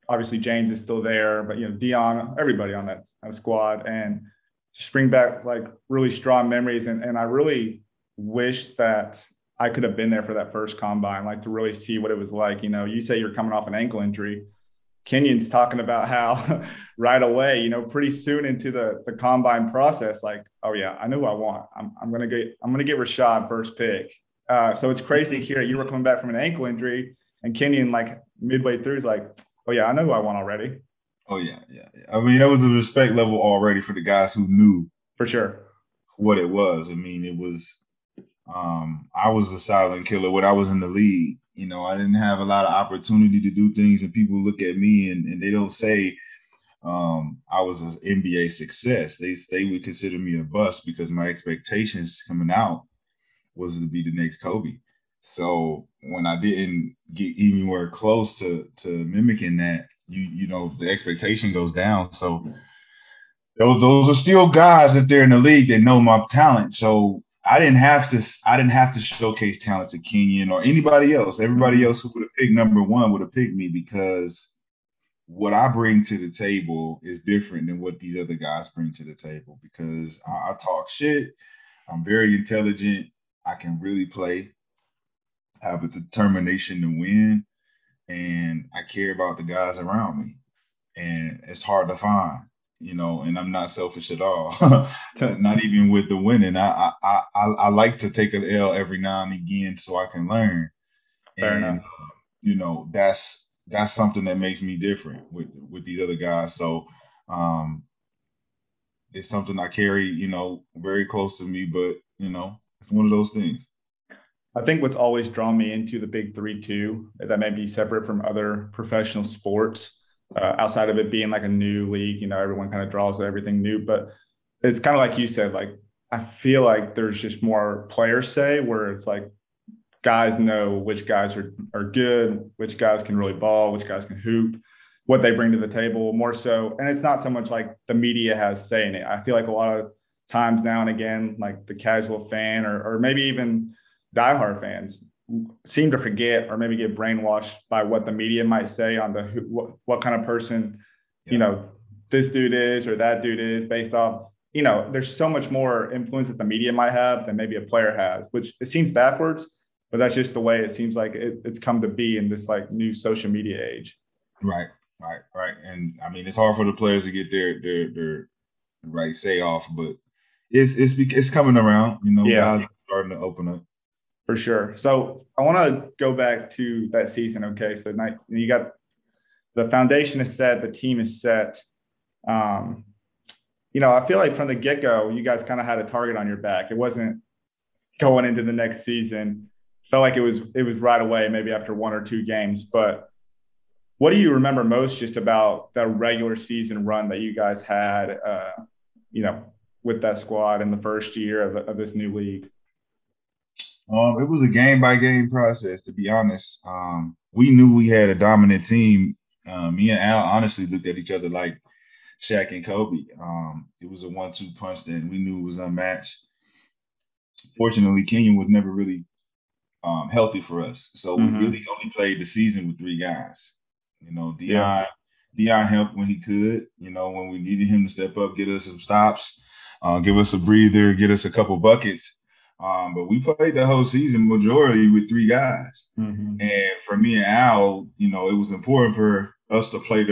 obviously James is still there, but, Dion, everybody on that squad, and just bring back like really strong memories. And I really wish that I could have been there for that first combine, like to really see what it was like. You say you're coming off an ankle injury. Kenyon's talking about how right away, pretty soon into the combine process, like, oh yeah, I know who I want. I'm gonna get Rashad first pick. So it's crazy to hear you were coming back from an ankle injury, and Kenyon like midway through is like, oh yeah, I know who I want already. Oh yeah. I mean, there was a respect level already for the guys who knew for sure what it was. I mean, it was. I was a silent killer when I was in the league. I didn't have a lot of opportunity to do things, and people look at me and they don't say I was an NBA success. They would consider me a bust because my expectations coming out was to be the next Kobe. So when I didn't get anywhere close to mimicking that, the expectation goes down. So those are still guys that they're in the league that know my talent. So I didn't have to showcase talent to Kenyon or anybody else. Everybody else who would have picked number one would have picked me because what I bring to the table is different than what these other guys bring to the table, because I talk shit. I'm very intelligent. I can really play. I have a determination to win, and I care about the guys around me. And it's hard to find. And I'm not selfish at all. Not even with the winning. I like to take an L every now and again so I can learn. Fair enough. That's something that makes me different with these other guys. So it's something I carry, very close to me, but it's one of those things. I think what's always drawn me into the Big Three too, that may be separate from other professional sports, outside of it being like a new league, everyone kind of draws to everything new, but it's kind of like you said, like, I feel like there's just more players say where it's like guys know which guys are good, which guys can really ball, which guys can hoop, what they bring to the table more so. And it's not so much like the media has say in it. I feel like a lot of times now and again, like the casual fan or maybe even diehard fans seem to forget or maybe get brainwashed by what the media might say on what kind of person, this dude is or that dude is based off, you know, there's so much more influence that the media might have than maybe a player has, which it seems backwards, but that's just the way it seems like it's come to be in this like new social media age. Right. And I mean, it's hard for the players to get their right say off, but it's coming around. You know, Yeah. guys are starting to open up. For sure. So I want to go back to that season. Okay, so you got the foundation is set, the team is set. You know, I feel like from the get-go, you guys kind of had a target on your back. It wasn't going into the next season. Felt like it was right away, maybe after one or two games. But what do you remember most just about the regular season run that you guys had, you know, with that squad in the first year of this new league? It was a game-by-game process, to be honest. We knew we had a dominant team. Me and Al honestly looked at each other like Shaq and Kobe. It was a 1-2 punch that we knew was unmatched. Fortunately, Kenyon was never really healthy for us. So we really only played the season with 3 guys. You know, Dion helped when he could, you know, when we needed him to step up, get us some stops, give us a breather, get us a couple buckets. But we played the whole season majority with 3 guys. And for me and Al, you know, it was important for us to play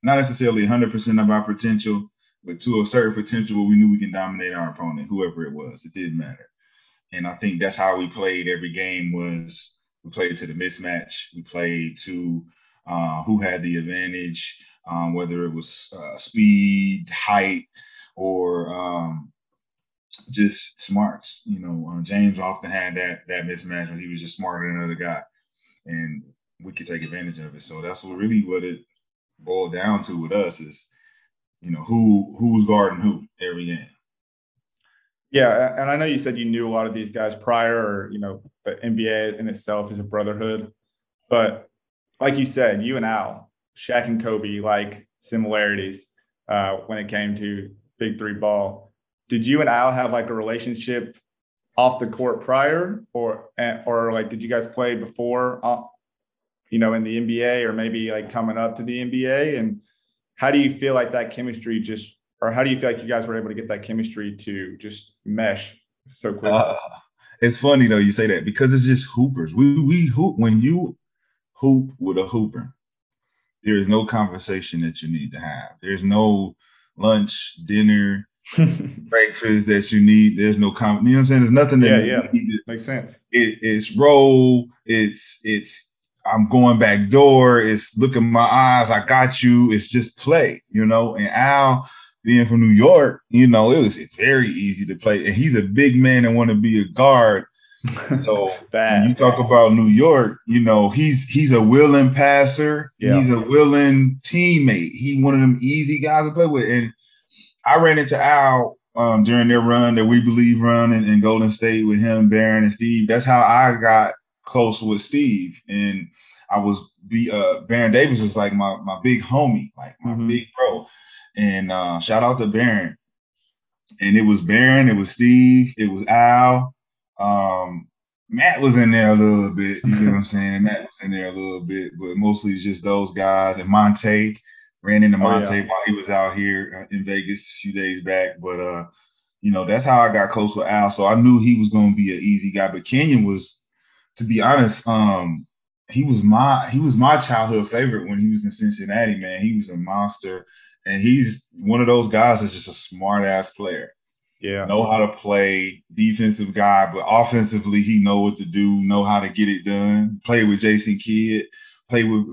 not necessarily 100% of our potential, but to a certain potential where we knew we can dominate our opponent, whoever it was. It didn't matter. And I think that's how we played every game. Was we played to the mismatch. We played to who had the advantage, whether it was speed, height, or just smarts. You know, James often had that mismatch when he was just smarter than another guy, and we could take advantage of it. So that's what it boiled down to with us is, you know, who's guarding who every game. Yeah, and I know you said you knew a lot of these guys prior, or, you know, the NBA in itself is a brotherhood. But like you said, you and Al, Shaq and Kobe, like similarities when it came to Big 3 ball. Did you and Al have like a relationship off the court prior, or like did you guys play before, you know, in the NBA, or maybe like coming up to the NBA? And how do you feel like that chemistry how do you feel like you guys were able to get that chemistry to just mesh so quickly? It's funny though you say that, because it's just hoopers. We hoop. When you hoop with a hooper, there is no conversation that you need to have. There's no lunch, dinner, breakfast that you need. There's no you know what I'm saying? There's nothing that you need. Makes sense. It's roll. It's I'm going back door. It's look in my eyes. I got you. It's just play, you know. And Al, being from New York, you know, it was very easy to play. And he's a big man and want to be a guard. So when you talk about New York, you know, he's a willing passer. Yeah. He's a willing teammate. He's one of them easy guys to play with. And I ran into Al during their run, that We Believe run in Golden State with him, Barron, and Steve. That's how I got close with Steve. And I was Baron Davis was like my big homie, like my big bro. And shout out to Barron. And it was Barron, it was Steve, it was Al. Matt was in there a little bit, you know what I'm saying? Matt was in there a little bit, but mostly just those guys. And Monte, ran into Monte while he was out here in Vegas a few days back. But, you know, that's how I got close with Al. So I knew he was going to be an easy guy. But Kenyon was, to be honest, he was my childhood favorite when he was in Cincinnati, man. He was a monster. And he's one of those guys that's just a smart-ass player. Yeah. Know how to play, defensive guy, but offensively he know what to do, know how to get it done. Play with Jason Kidd, play with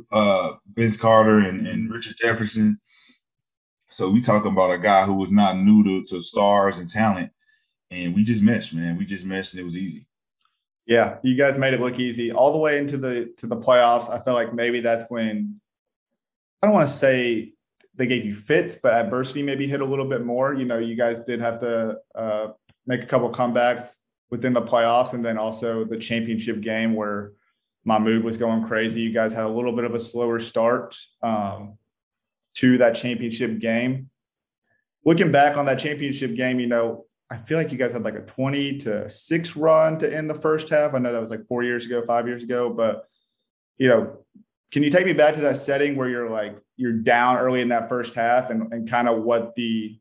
Vince Carter and Richard Jefferson. So we talking about a guy who was not new to stars and talent. And we just meshed, man. We just meshed, and it was easy. Yeah, you guys made it look easy all the way into the playoffs. I feel like maybe that's when, I don't want to say they gave you fits, but adversity maybe hit a little bit more. You know, you guys did have to make a couple comebacks within the playoffs, and then also the championship game where my mood was going crazy. You guys had a little bit of a slower start to that championship game. Looking back on that championship game, you know, I feel like you guys had like a 20-6 run to end the first half. I know that was like 5 years ago, but, you know, can you take me back to that setting where you're down early in that first half and kind of what the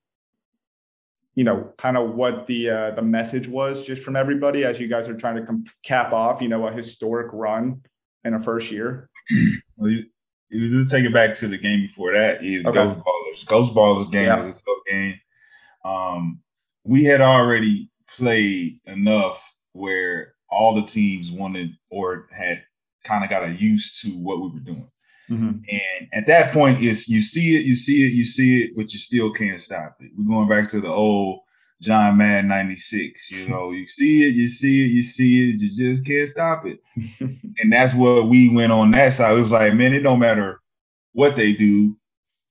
kind of what the message was just from everybody as you guys are trying to cap off, a historic run in a first year? Well, you just take it back to the game before that. The Okay. Ghost Ballers. Ghost Ballers game was a tough game. We had already played enough where all the teams wanted or had kind of got used to what we were doing. Mm-hmm. And at that point, you see it, but you still can't stop it. We're going back to the old John Madden 96. You see it, you just can't stop it. And that's what we went on that side. It was like, man, it don't matter what they do.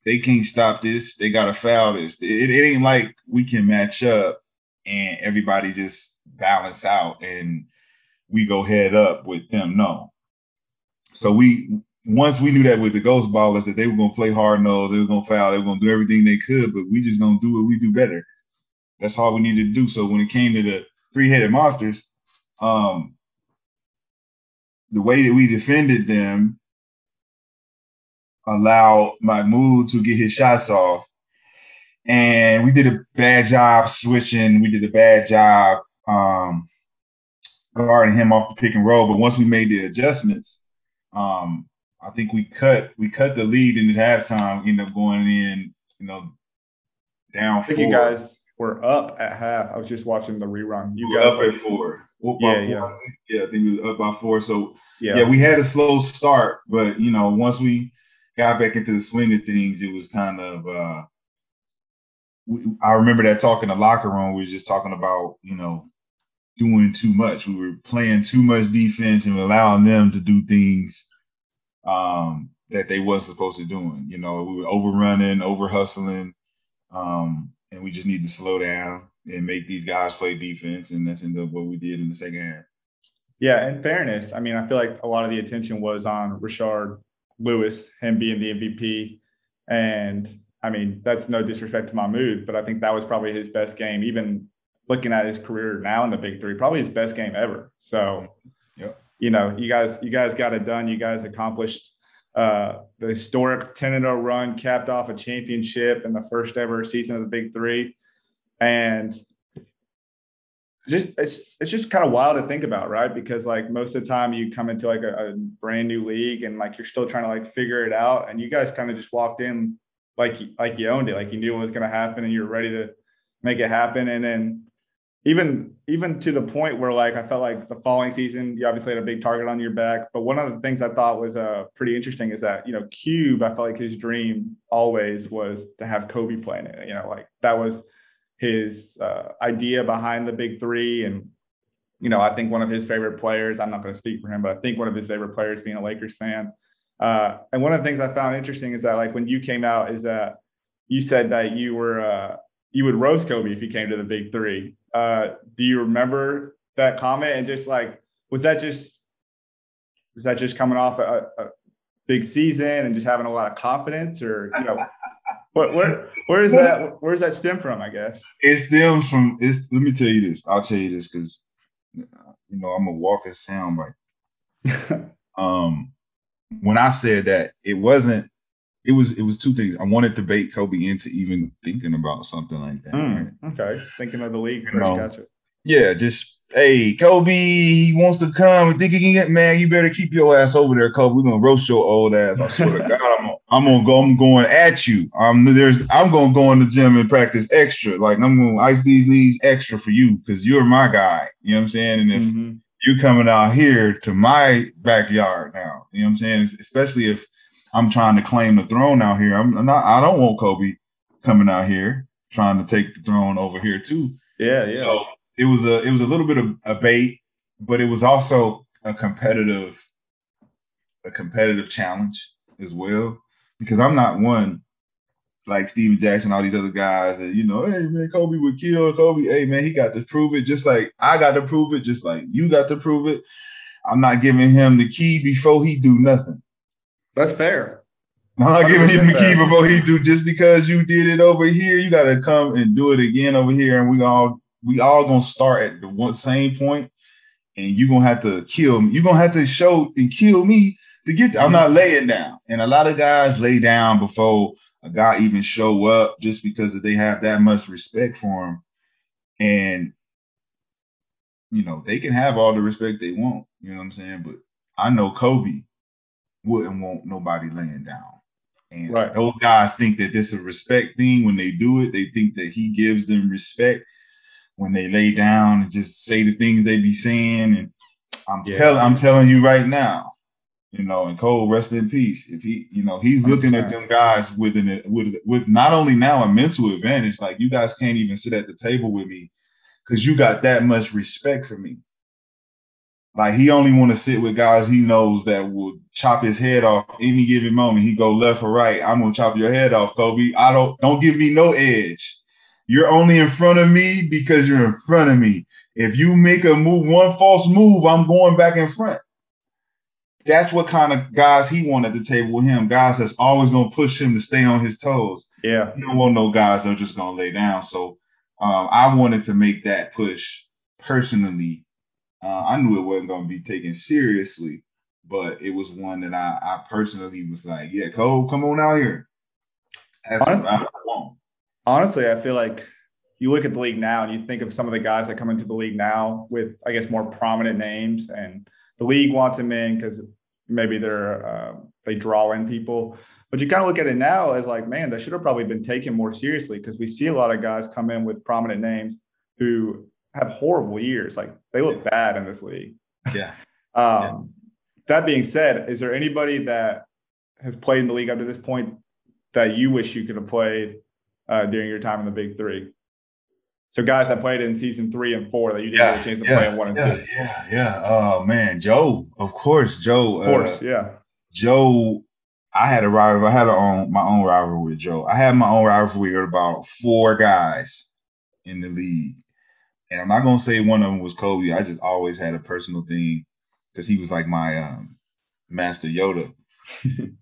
They can't stop this. They got to foul this. It ain't like we can match up and everybody just balance out and we go head up with them. No. So once we knew that with the Ghost Ballers that they were going to play hard nose, they were going to foul, they were going to do everything they could, but we just going to do what we do better. That's all we needed to do. So when it came to the three-headed monsters, the way that we defended them allowed Mahmoud to get his shots off. And we did a bad job switching. We did a bad job guarding him off the pick and roll. But once we made the adjustments, I think we cut the lead in at halftime. We ended up going in, down 4. I think you guys were up at half. I was just watching the rerun. You we guys were up at 4. Yeah. I think we were up by 4. So yeah, we had a slow start, but once we got back into the swing of things, it was kind of. I remember that talk in the locker room. We were just talking about doing too much. We were playing too much defense and allowing them to do things that they wasn't supposed to doing. We were overrunning, over hustling, and we just need to slow down and make these guys play defense. And that's ended up what we did in the second half. Yeah, in fairness, I mean, I feel like a lot of the attention was on Rashard Lewis, him being the MVP. And I mean, that's no disrespect to Mahmoud, but I think that was probably his best game, even looking at his career now in the Big Three, probably his best game ever. So, you guys got it done. You guys accomplished the historic 10-0 run, capped off a championship in the first ever season of the Big Three. And it's just kind of wild to think about, right? Because like most of the time you come into like a brand new league and like you're still trying to like figure it out, and you guys kind of just walked in like you owned it, like you knew what was going to happen and you were ready to make it happen. And then even to the point where like I felt like the following season you obviously had a big target on your back. But one of the things I thought was pretty interesting is that Cube, I felt like his dream always was to have Kobe playing it. Like that was his idea behind the Big Three. And I think one of his favorite players, I'm not going to speak for him, but I think one of his favorite players, being a Lakers fan, and one of the things I found interesting is that like when you came out is that you said that you would roast Kobe if he came to the Big Three. Do you remember that comment? And just like, was that just coming off a big season and just having a lot of confidence, or where does that stem from? I guess it stems from. Let me tell you this. I'll tell you this because I'm a walking soundbite. When I said that, it was two things. I wanted to bait Kobe into even thinking about something like that. Right? Okay. Thinking of the league first. Gotcha. Yeah, just, hey, Kobe, he wants to come and think he can get, man, you better keep your ass over there, Kobe. We're going to roast your old ass. I swear to God, I'm going at you. I'm going to go in the gym and practice extra. Like, I'm going to ice these knees extra for you because you're my guy. You know what I'm saying? And if you're coming out here to my backyard now, you know what I'm saying? Especially if I'm trying to claim the throne out here. I don't want Kobe coming out here trying to take the throne over here too. Yeah. So it was a little bit of a bait, but it was also a competitive challenge as well. Because I'm not one like Steven Jackson, all these other guys that, hey man, Kobe would kill Kobe. Hey man, he got to prove it, just like I got to prove it, just like you got to prove it. I'm not giving him the key before he do nothing. That's fair. I'm not giving him the key before he do. Just because you did it over here, you got to come and do it again over here. And we all gonna start at the one same point, and you're gonna have to kill me. You're gonna have to show and kill me to get there. I'm not laying down. And a lot of guys lay down before a guy even show up just because they have that much respect for him. And, they can have all the respect they want, you know what I'm saying? But I know Kobe wouldn't want nobody laying down. And right. those guys think that this is a respect thing when they do it. They think that he gives them respect when they lay down and just say the things they be saying. And I'm telling you right now, and Cole, rest in peace. If he's 100%. looking at them guys with not only now a mental advantage, like you guys can't even sit at the table with me because you got that much respect for me. Like he only want to sit with guys he knows that will chop his head off any given moment. He go left or right. I'm gonna chop your head off, Kobe. Don't give me no edge. You're only in front of me because you're in front of me. If you make a move, one false move, I'm going back in front. That's what kind of guys he wanted at the table with him. Guys that's always gonna push him to stay on his toes. Yeah. You don't want no guys that are just gonna lay down. So I wanted to make that push personally. I knew it wasn't going to be taken seriously, but it was one that I personally was like, yeah, Cole, come on out here. That's what I want. Honestly, I feel like you look at the league now and you think of some of the guys that come into the league now with, I guess, more prominent names, and the league wants them in because maybe they draw in people. But you kind of look at it now as like, man, that should have probably been taken more seriously because we see a lot of guys come in with prominent names who have horrible years. Like they look bad in this league. Yeah. That being said, is there anybody that has played in the league up to this point that you wish you could have played during your time in the Big Three? So guys that played in season 3 and 4 that you didn't get a chance to play in 1 and 2. Yeah. Oh man, Joe. Of course, Joe. Of course, yeah. Joe. I had a rival. I had my own rivalry with Joe. I had my own rivalry with about 4 guys in the league. And I'm not going to say one of them was Kobe. I just always had a personal thing because he was like my Master Yoda.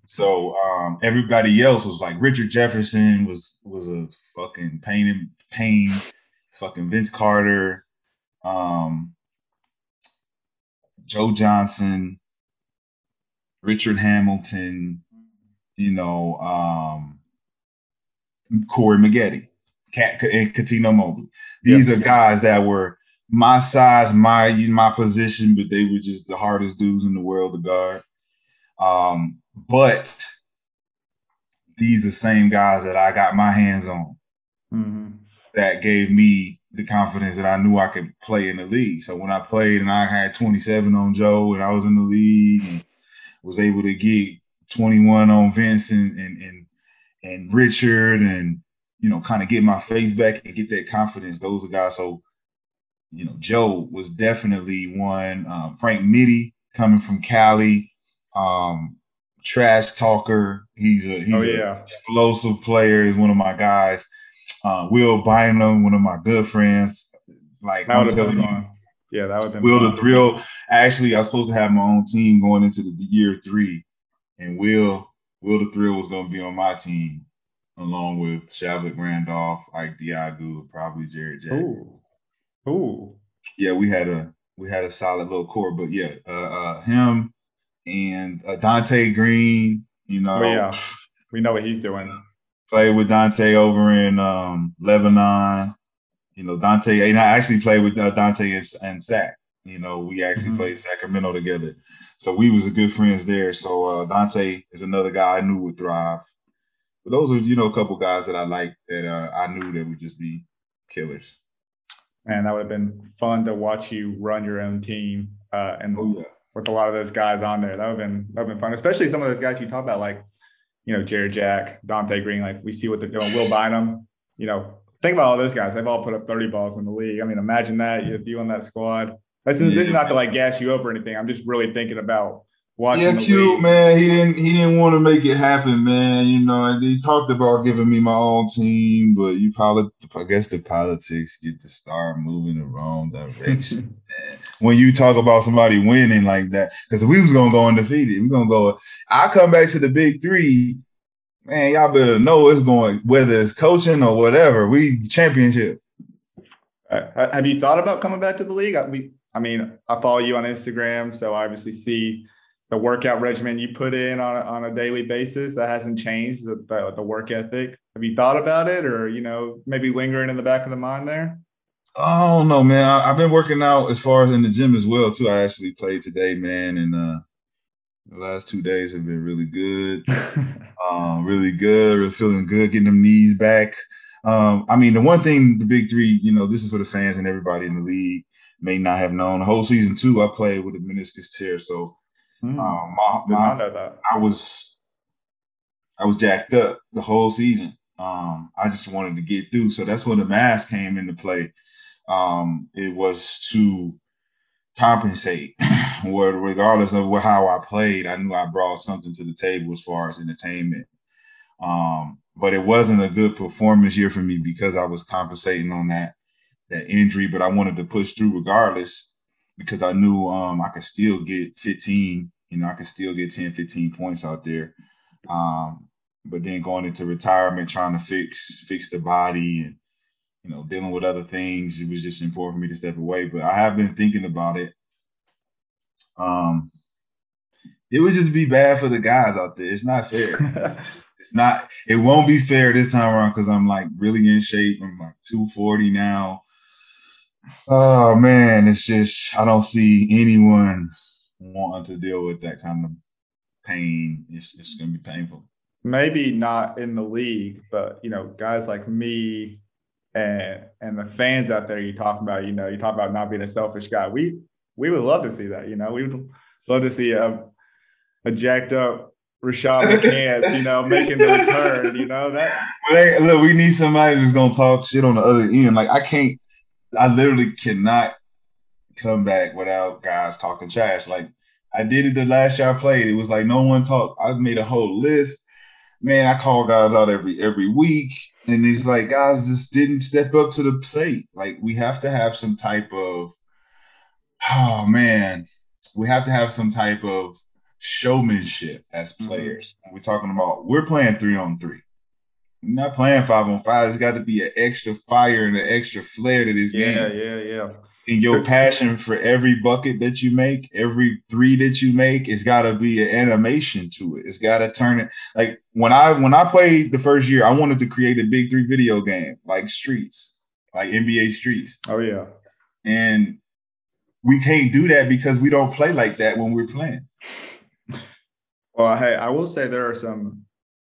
So everybody else was like Richard Jefferson was a fucking pain. It's fucking Vince Carter, Joe Johnson, Richard Hamilton, Corey Maggette. And Katino Mobley. These are guys that were my size, my position, but they were just the hardest dudes in the world to guard. But these are the same guys that I got my hands on that gave me the confidence that I knew I could play in the league. So when I played and I had 27 on Joe and I was in the league and was able to get 21 on Vince and Richard and kind of get my face back and get that confidence. Those are guys. So, Joe was definitely one. Frank Mitty coming from Cali, trash talker. He's an explosive player. He's one of my guys. Will Bynum, one of my good friends. Like I'm telling you, yeah, that would have been Will the Thrill. Actually, I was supposed to have my own team going into the year 3, and Will the Thrill was going to be on my team, along with Shavlik Randolph, Ike Diagu, probably Jared Jackson. Ooh. Yeah, we had a solid little core, but yeah, him and Dante Green, we know what he's doing. Played with Dante over in Lebanon. Dante, and I actually played with Dante and Sac. We actually played Sacramento together. So we was good friends there. So Dante is another guy I knew would thrive. But those are, a couple guys that I like that I knew that would just be killers. Man, that would have been fun to watch you run your own team with a lot of those guys on there. That would have been fun, especially some of those guys you talk about, like, Jared Jack, Dante Green. Like we see what they're doing. Will Bynum. Think about all those guys. They've all put up 30 balls in the league. I mean, imagine that you on that squad. This is not to like gas you up or anything. I'm just really thinking about watching. Yeah, cute, man. He didn't want to make it happen, man. He talked about giving me my own team, but I guess the politics get to start moving the wrong direction. When you talk about somebody winning like that, because if we was gonna go undefeated, we're gonna go. I come back to the Big Three, man. Y'all better know it's going, whether it's coaching or whatever. We championship. Have you thought about coming back to the league? I follow you on Instagram, so I obviously see the workout regimen you put in on a daily basis. That hasn't changed, the work ethic. Have you thought about it, or maybe lingering in the back of the mind there? I don't know, man. I've been working out as far as in the gym as well too. I actually played today, man, and the last 2 days have been really good. Really good, really feeling good, getting them knees back. I mean, the one thing the big three, this is for the fans and everybody in the league may not have known. The whole season 2, I played with a meniscus tear, so Did not know that. I was jacked up the whole season. I just wanted to get through, so that's when the mask came into play. It was to compensate. Regardless of how I played, I knew I brought something to the table as far as entertainment. But it wasn't a good performance year for me because I was compensating on that injury, but I wanted to push through regardless because I knew I could still get 15, I could still get 10, 15 points out there. But then going into retirement, trying to fix the body and, dealing with other things, it was just important for me to step away. But I have been thinking about it. It would just be bad for the guys out there. It's not fair. It won't be fair this time around because I'm like really in shape. I'm like 240 now. Oh man, it's just, I don't see anyone wanting to deal with that kind of pain. It's going to be painful. Maybe not in the league, but, guys like me and the fans out there you talk about, you talk about not being a selfish guy. We would love to see that, we would love to see a jacked up Rashad McCants, making the return, that. But hey, look, we need somebody that's going to talk shit on the other end. Like I literally cannot come back without guys talking trash. Like I did it the last year I played. It was like no one talked. I made a whole list. Man, I call guys out every week. And it's like guys just didn't step up to the plate. Like we have to have some type of, we have to have some type of showmanship as players. We're talking about, we're playing 3-on-3. We're not playing 5-on-5. There's got to be an extra fire and an extra flair to this game. Yeah. And your passion for every bucket that you make, every three that you make, it's got to be an animation to it. It's got to turn it. Like when I played the first year, I wanted to create a Big 3 video game like Streets, like NBA Streets. Oh, yeah. And we can't do that because we don't play like that when we're playing. Well, hey, I will say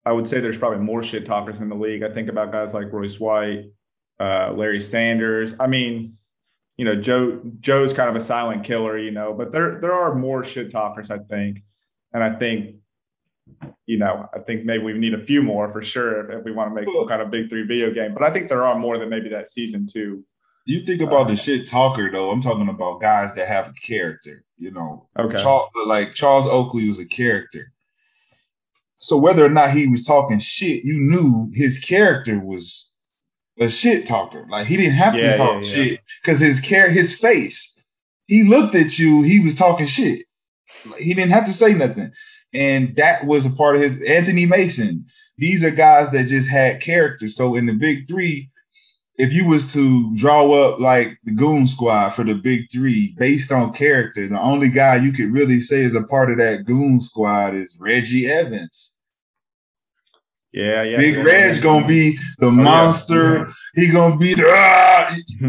I would say there's probably more shit talkers in the league. I think about guys like Royce White, Larry Sanders. I mean, Joe's kind of a silent killer, but there are more shit talkers, I think. And I think, I think maybe we need a few more for sure if we want to make some kind of Big 3 video game. But I think there are more than maybe that season 2. You think about the shit talker, though. I'm talking about guys that have a character, Okay. Like Charles Oakley was a character. So whether or not he was talking shit, you knew his character was a shit talker. Like he didn't have to talk shit because his face, he looked at you, he was talking shit. Like, he didn't have to say nothing. And that was a part of his Anthony Mason. These are guys that just had character. So in the Big 3, if you was to draw up like the Goon Squad for the Big 3 based on character, the only guy you could really say is a part of that Goon Squad is Reggie Evans. Yeah. Big Reg gonna be the monster. Yeah. He gonna be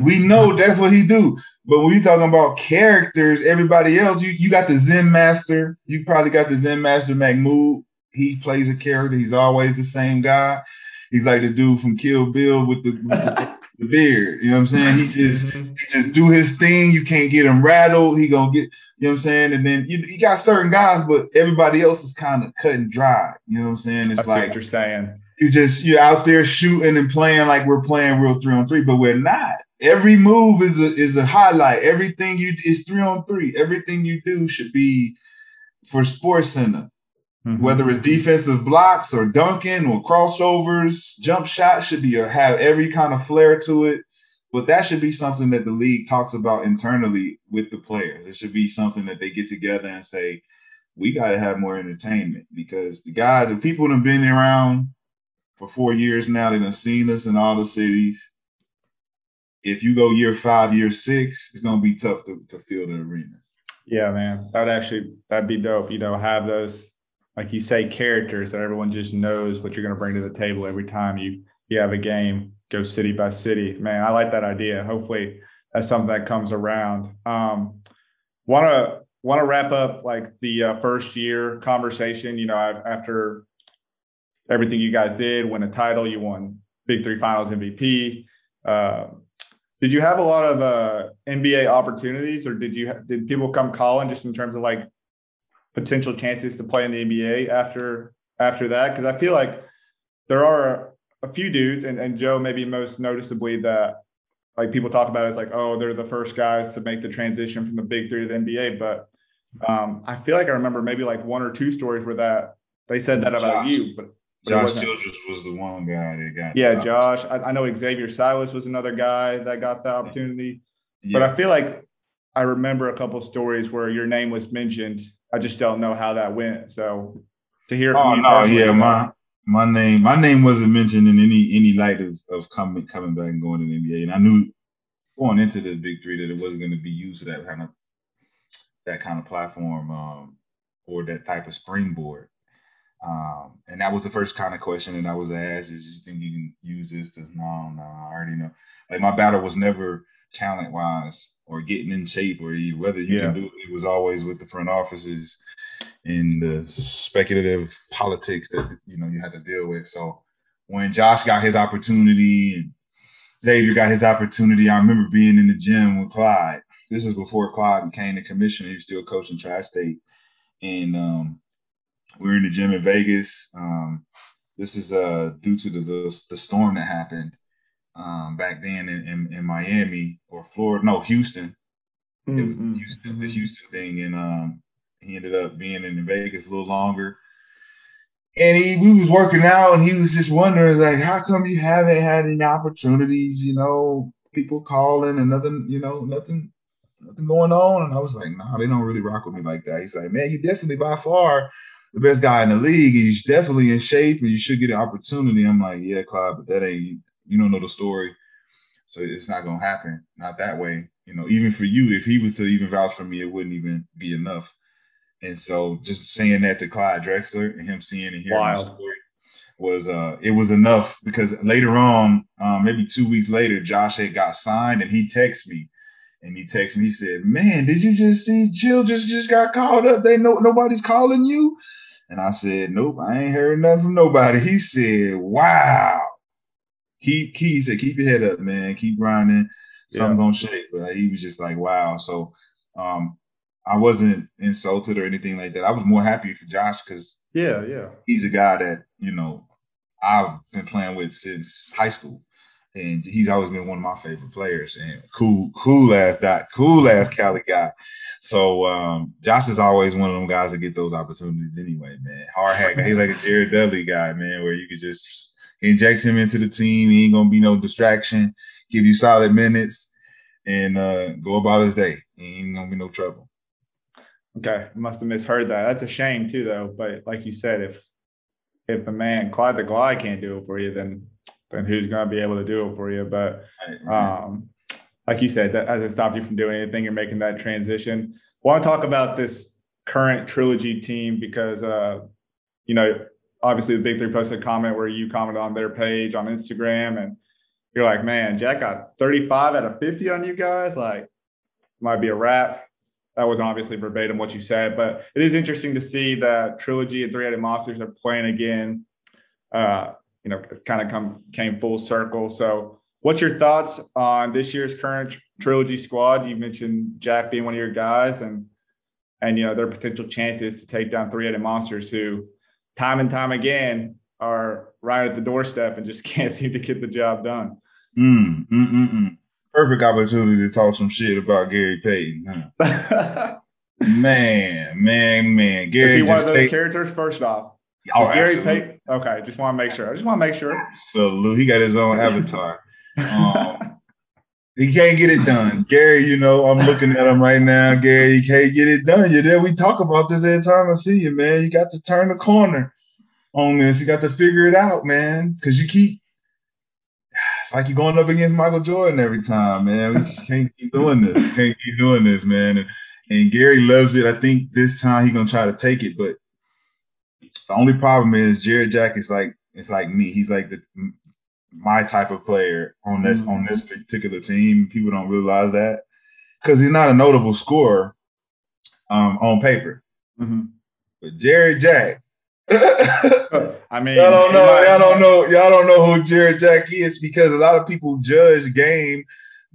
we know that's what he do. But when you talking about characters, everybody else, you got the Zen Master. You probably got the Zen Master Mahmoud. He plays a character. He's always the same guy. He's like the dude from Kill Bill with the beard. You know what I'm saying? He just do his thing. You can't get him rattled. He gonna get, you know what I'm saying? And then you got certain guys, but everybody else is kind of cut and dry. You know what I'm saying? It's like what you're saying. You're out there shooting and playing like we're playing real 3-on-3, but we're not. Every move is a highlight. Everything is 3-on-3. Everything you do should be for Sports Center. Whether it's defensive blocks or dunking or crossovers, jump shots should have every kind of flair to it. But that should be something that the league talks about internally with the players. It should be something that they get together and say, we got to have more entertainment because the people that have been around for 4 years now, they done seen us in all the cities. If you go year 5, year 6, it's going to be tough to fill the arenas. Yeah, man. That'd be dope. Have those, like you say, characters that everyone just knows what you're going to bring to the table every time you have a game. go city by city. Man, I like that idea. Hopefully that's something that comes around. Want to wrap up like the first year conversation. You know, after everything you guys did, win a title, you won Big3 Finals MVP. Did you have a lot of NBA opportunities, or did people come calling just in terms of like potential chances to play in the NBA after that? Because I feel like there are a few dudes, and Joe maybe most noticeably, that like people talk about it as like, oh, they're the first guys to make the transition from the Big3 to the NBA. But I feel like I remember maybe like one or two stories where that they said that about you, but Josh Childress was the one guy that got. Yeah, Josh. I know Xavier Silas was another guy that got the opportunity. Yeah. But I feel like I remember a couple of stories where your name was mentioned. I just don't know how that went. So to hear from you personally, my name wasn't mentioned in any light of coming back and going to the NBA. And I knew going into the Big3 that it wasn't going to be used for that kind of platform or that type of springboard. And that was the first kind of question that I was asked: is you think you can use this to? No, I already know. Like, my battle was never talent wise or getting in shape or whether you can do it. It was always with the front offices and the speculative politics that you had to deal with. So when Josh got his opportunity and Xavier got his opportunity, I remember being in the gym with Clyde. This is before Clyde became the commissioner. He was still coaching TriState, and we were in the gym in Vegas. This is due to the storm that happened back then in Miami or Florida. No, Houston. It was the Houston thing, and he ended up being in Vegas a little longer. And we was working out, and he was just wondering, like, how come you haven't had any opportunities? People calling and nothing going on. And I was like, nah, they don't really rock with me like that. He's like, man, you definitely by far the best guy in the league, and you're definitely in shape, and you should get an opportunity. I'm like, yeah, Clyde, but that ain't, you don't know the story, so it's not gonna happen, not that way. Even for you, if he was to even vouch for me, it wouldn't even be enough. And so, just saying that to Clyde Drexler and him seeing and hearing the story was it was enough, because later on, maybe 2 weeks later, Josh had got signed, and he texted me. And he texted me. He said, "Man, did you just see Jill just got called up? They know nobody's calling you." And I said, "Nope, I ain't heard nothing from nobody." He said, "Wow." He said, "Keep your head up, man. Keep grinding. Something gonna shake." But he was just like, "Wow." So I wasn't insulted or anything like that. I was more happy for Josh because he's a guy that I've been playing with since high school. And he's always been one of my favorite players, and cool ass Cali guy. So Josh is always one of them guys that get those opportunities anyway, man. Hard hat guy. He's like a Jared Dudley guy, man, where you could just inject him into the team. He ain't gonna be no distraction. Give you solid minutes and go about his day. He ain't gonna be no trouble. Okay, must have misheard that. That's a shame too, though. But like you said, if the man Clyde the Glide can't do it for you, then who's going to be able to do it for you? But like you said, that hasn't stopped you from doing anything. You're making that transition. I want to talk about this current Trilogy team because, obviously the Big3 posted a comment where you commented on their page on Instagram, and you're like, man, Jack got 35 out of 50 on you guys. Like, might be a wrap. That wasn't obviously verbatim what you said, but it is interesting to see that Trilogy and Three-Headed Monsters are playing again. It kind of came full circle. So what's your thoughts on this year's current Trilogy squad? You mentioned Jack being one of your guys and their potential chances to take down Three-Headed Monsters, who time and time again are right at the doorstep and just can't seem to get the job done. Perfect opportunity to talk some shit about Gary Payton. Huh? man. Gary, is he one of those characters? First off, Gary Payton? Okay, just want to make sure. Absolutely, he got his own avatar. He can't get it done. Gary, I'm looking at him right now. Gary, you can't get it done. You're there. We talk about this every time I see you, man. You got to turn the corner on this. You got to figure it out, man, because it's like you're going up against Michael Jordan every time, man. We just can't keep doing this. Man. And Gary loves it. I think this time he's going to try to take it, but the only problem is Jared Jack is like me. He's like my type of player on this particular team. People don't realize that because he's not a notable scorer on paper. Mm-hmm. But Jared Jack, I mean, y'all don't know who Jared Jack is because a lot of people judge game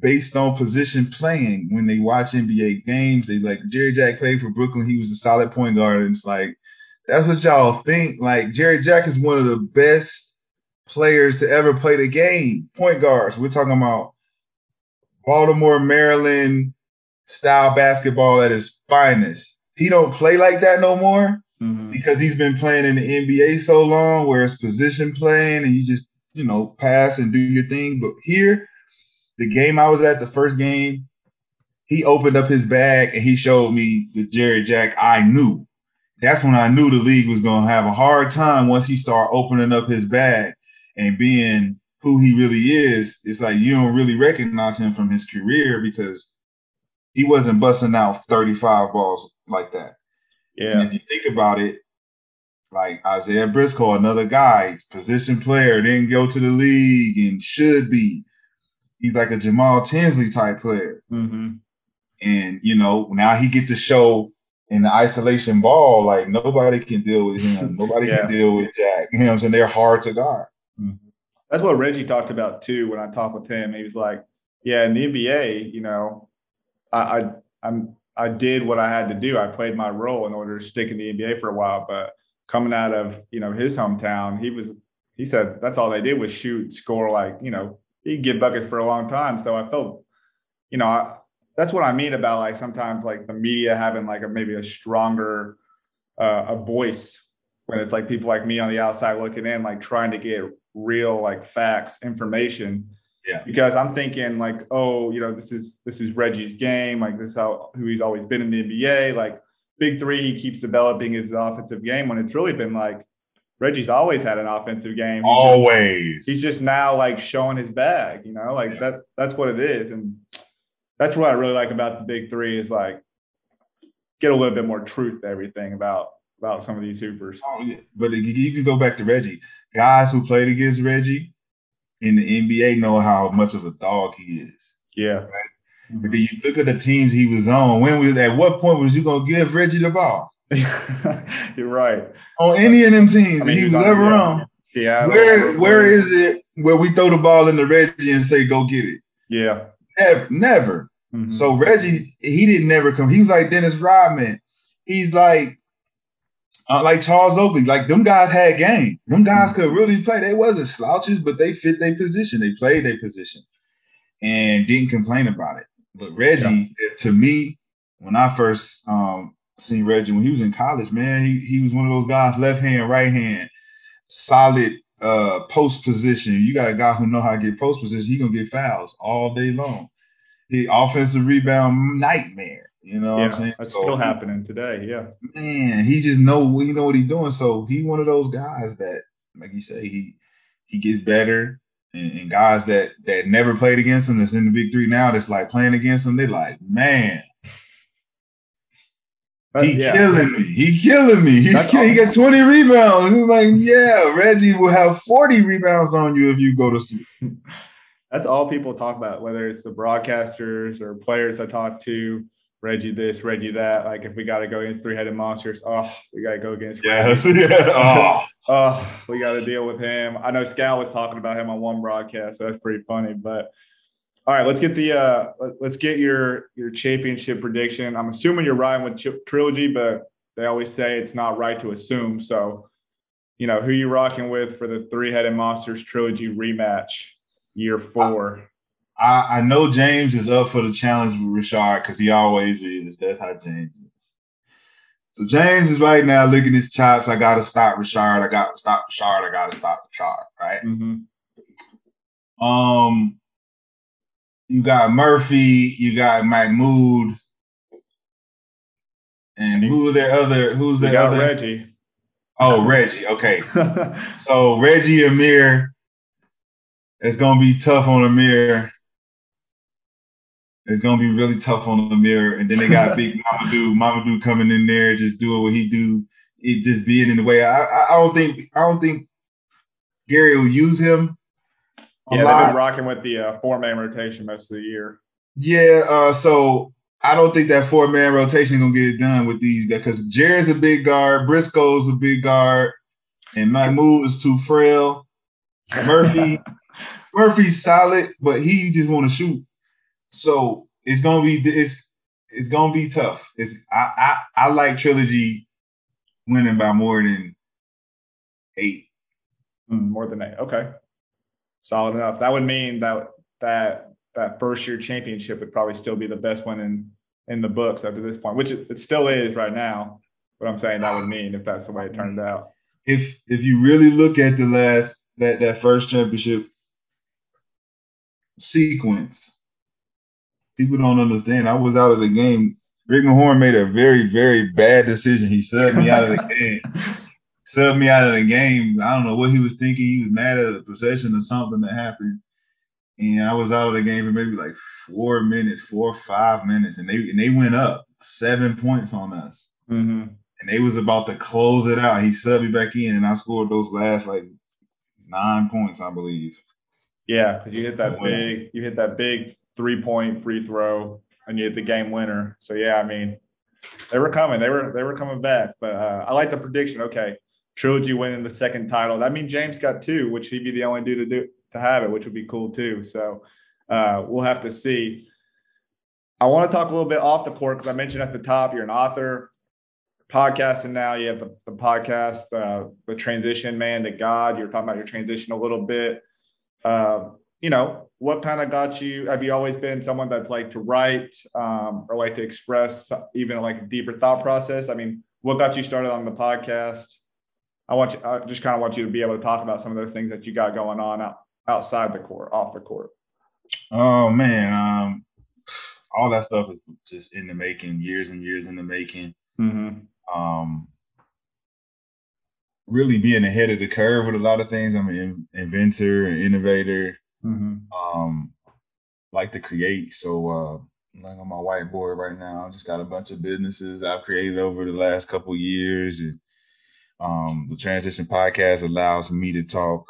based on position playing. When they watch NBA games, they like Jared Jack played for Brooklyn. He was a solid point guard, and it's like that's what y'all think. Like Jared Jack is one of the best players to ever play the game. Point guards. We're talking about Baltimore, Maryland style basketball at its finest. He don't play like that no more because he's been playing in the NBA so long where it's position playing and you just, pass and do your thing. But here, the game I was at, the first game, he opened up his bag and he showed me the Jared Jack I knew. That's when I knew the league was going to have a hard time once he started opening up his bag and being who he really is. It's like you don't really recognize him from his career because he wasn't busting out 35 balls like that. Yeah. And if you think about it, like Isaiah Briscoe, another guy, position player, didn't go to the league and should be. He's like a Jamal Tinsley type player. Mm-hmm. And, now he get to show in the isolation ball, like nobody can deal with him. Nobody can deal with Jack. You know what I'm saying? They're hard to guard. Mm-hmm. That's what Reggie talked about too when I talked with him. He was like, yeah, in the NBA, I did what I had to do. I played my role in order to stick in the NBA for a while. But coming out of, his hometown, he said that's all they did was shoot, score, like, he could get buckets for a long time. So I felt, that's what I mean about like sometimes like the media having like maybe a stronger a voice when it's like people like me on the outside looking in, like trying to get real like facts, information. Yeah. Because I'm thinking like, oh, this is Reggie's game. Like this is who he's always been in the NBA. Like Big3, he keeps developing his offensive game when it's really been like Reggie's always had an offensive game. He's just now like showing his bag, that's what it is. And that's what I really like about the Big3 is like get a little bit more truth to everything about some of these hoopers. Oh, yeah. But you can go back to Reggie. Guys who played against Reggie in the NBA know how much of a dog he is. Yeah. Right? Mm-hmm. But then you look at the teams he was on. At what point was you going to give Reggie the ball? You're right. On any of them teams he was ever on. Seattle, where is it where we throw the ball into Reggie and say, go get it? Yeah. Never. Mm-hmm. So Reggie, he didn't never come. He was like Dennis Rodman. He's like Charles Oakley. Like them guys had game. Them guys could really play. They wasn't slouches, but they fit their position. They played their position and didn't complain about it. But Reggie, to me, when I first seen Reggie when he was in college, man, he was one of those guys, left hand, right hand, solid post position. You got a guy who know how to get post position. He gonna get fouls all day long. He offensive rebound nightmare. You know what I'm saying? That's still happening today. Yeah, man, he just know what he's doing. So he one of those guys that, like you say, he gets better. And guys that never played against him that's in the Big3 now that's like playing against him, they're like, man. He killing me. He killing me. He got 20 rebounds. He's like, yeah, Reggie will have 40 rebounds on you if you go to sleep. That's all people talk about, whether it's the broadcasters or players I talk to. Reggie this, Reggie that. Like if we got to go against three-headed monsters, we got to go against Reggie. We got to deal with him. I know Scal was talking about him on one broadcast, so that's pretty funny. But all right, let's get your championship prediction. I'm assuming you're riding with Trilogy, but they always say it's not right to assume. So, who you rocking with for the three-headed monsters Trilogy rematch year 4? I know James is up for the challenge with Rashad because he always is. That's how James is. So James is right now licking his chops. I got to stop Rashad. I got to stop Rashad. I got to stop Rashad. Right? Mm-hmm. You got Murphy. You got Mahmoud. And who's their other? Reggie. Oh, Reggie. Okay. So Reggie, Amir. It's going to be tough on Amir. It's going to be really tough on Amir. And then they got big Mamadou coming in there, just doing what he do. It just being in the way. I don't think Gary will use him. Yeah, they've been rocking with the four-man rotation most of the year. Yeah, so I don't think that four-man rotation is going to get it done with these guys because Jared's a big guard, Briscoe's a big guard, and Mahmoud is too frail. Murphy's solid, but he just want to shoot. So it's gonna be tough. I like Trilogy winning by more than 8. More than 8. Okay, solid enough. That would mean that first year championship would probably still be the best one in the books up to this point, which it still is right now. But I'm saying that would mean if that's the way it turned out. If you really look at the last that first championship sequence, people don't understand. I was out of the game. Rick Mahorn made a very, very bad decision. He subbed me out of the game. I don't know what he was thinking. He was mad at a possession or something that happened. And I was out of the game for maybe like 4 or 5 minutes. And they went up 7 points on us. Mm-hmm. And they was about to close it out. He subbed me back in, and I scored those last like 9 points, I believe. Yeah, because you hit that big 3-point free throw, and you hit the game winner. So yeah, I mean, they were coming. They were coming back. But I like the prediction. Okay, Trilogy winning the second title. That means James got 2, which he'd be the only dude to have it, which would be cool too. So we'll have to see. I want to talk a little bit off the court because I mentioned at the top you're an author, podcasting now. You have the podcast, the transition man to God. You're talking about your transition a little bit. What kind of got you? Have you always been someone that's like to write or like to express even like a deeper thought process? I mean, what got you started on the podcast? I just kind of want you to be able to talk about some of those things that you got going on outside the court, off the court. Oh man, all that stuff is just in the making, years and years in the making. Mm-hmm. Really being ahead of the curve with a lot of things. I'm an inventor, an innovator. Mm-hmm. Like to create. So like on my whiteboard right now, I just got a bunch of businesses I've created over the last couple of years. And the Transition Podcast allows me to talk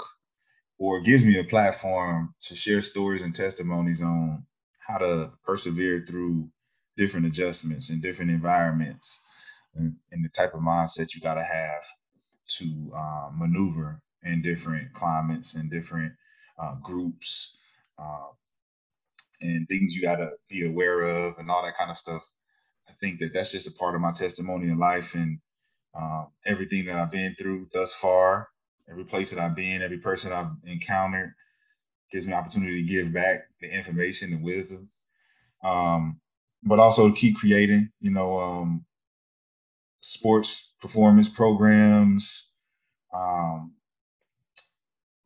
or gives me a platform to share stories and testimonies on how to persevere through different adjustments in different environments and the type of mindset you got to have to maneuver in different climates and different groups and things you got to be aware of and all that kind of stuff. I think that's just a part of my testimony in life and everything that I've been through thus far, every place that I've been, every person I've encountered gives me opportunity to give back the information and wisdom, but also to keep creating, sports performance programs,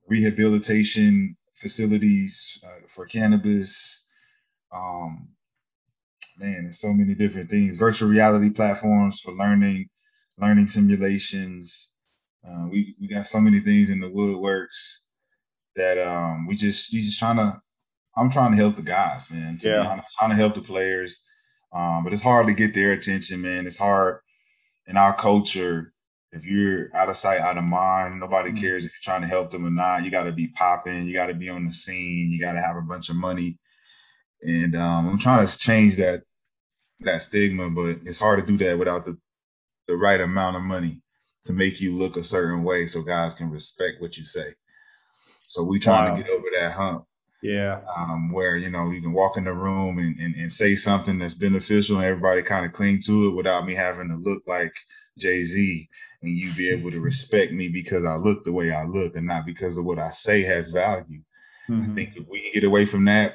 rehabilitation facilities for cannabis. There's so many different things. Virtual reality platforms for learning simulations. We got so many things in the woodworks that I'm trying to help the guys, man. To be honest, trying to help the players. But it's hard to get their attention, man. It's hard in our culture. If you're out of sight, out of mind, nobody cares if you're trying to help them or not. You got to be popping. You got to be on the scene. You got to have a bunch of money. And I'm trying to change that stigma, but it's hard to do that without the right amount of money to make you look a certain way so guys can respect what you say. So we trying to get over that hump. Yeah. Where, you can walk in the room and say something that's beneficial and everybody kind of cling to it without me having to look like Jay-Z, and you be able to respect me because I look the way I look and not because of what I say has value. Mm-hmm. I think if we can get away from that,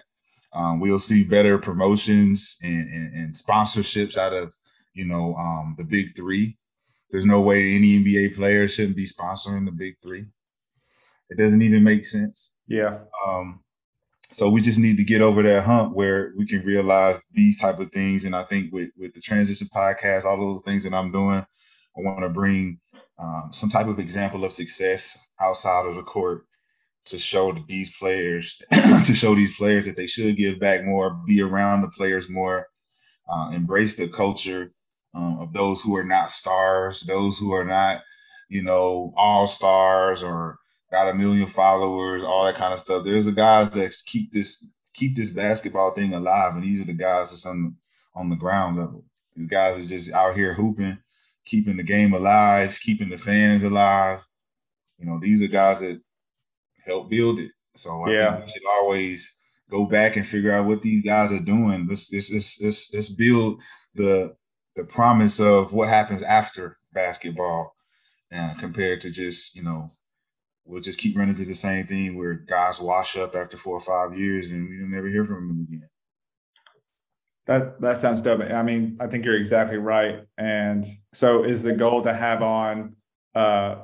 we'll see better promotions and sponsorships out of, the Big 3. There's no way any NBA player shouldn't be sponsoring the Big 3. It doesn't even make sense. Yeah. So we just need to get over that hump where we can realize these type of things. And I think with the Transition Podcast, all those things that I'm doing, I want to bring some type of example of success outside of the court to show these players, that they should give back more, be around the players more, embrace the culture of those who are not stars, those who are not, all stars or got 1 million followers, all that kind of stuff. There's the guys that keep this basketball thing alive, and these are the guys that's on the ground level. These guys are just out here hooping, keeping the game alive, keeping the fans alive. You know, these are guys that help build it. So I think we should always go back and figure out what these guys are doing. Let's build the promise of what happens after basketball, compared to just, you know, we'll just keep running to the same thing where guys wash up after 4 or 5 years and we never hear from them again. That sounds dope. I mean, I think you're exactly right. And so is the goal to have on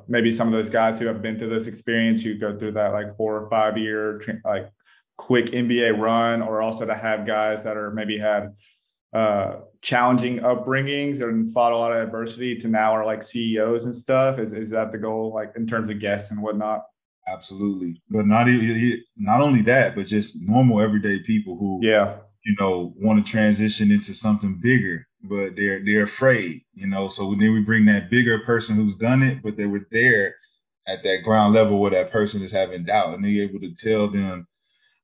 maybe some of those guys who have been through this experience, who go through that like 4 or 5 year like quick NBA run, or also to have guys that are maybe had challenging upbringings and fought a lot of adversity to now are like CEOs and stuff? Is that the goal, like in terms of guests and whatnot? Absolutely. But not only that, but just normal everyday people who, you know, want to transition into something bigger, but they're afraid, you know. So then we bring that bigger person who's done it, but they were there at that ground level where that person is having doubt, and they're able to tell them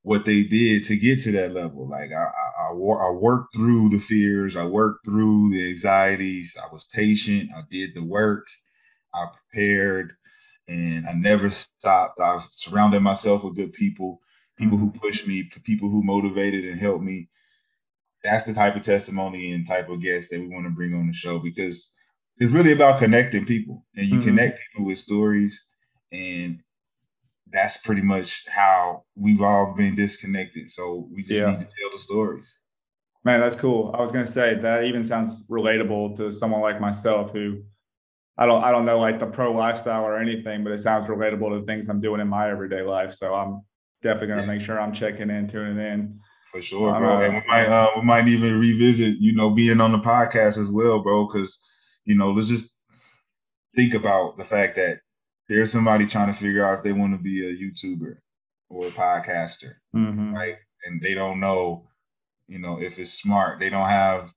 what they did to get to that level. Like I worked through the fears, I worked through the anxieties, I was patient, I did the work, I prepared, and I never stopped. I surrounded myself with good people, people who pushed me, people who motivated and helped me. That's the type of testimony and type of guest that we want to bring on the show, because it's really about connecting people, and you connect people with stories, and that's pretty much how we've all been disconnected. So we just need to tell the stories. Man, that's cool. I was going to say that even sounds relatable to someone like myself, who I don't know like the pro lifestyle or anything, but it sounds relatable to the things I'm doing in my everyday life. So I'm definitely going to make sure I'm checking in, tuning in. For sure, bro. And we might even revisit, you know, being on the podcast as well, bro. Because, you know, let's just think about the fact that there's somebody trying to figure out if they want to be a YouTuber or a podcaster, right? And they don't know, you know, if it's smart. They don't have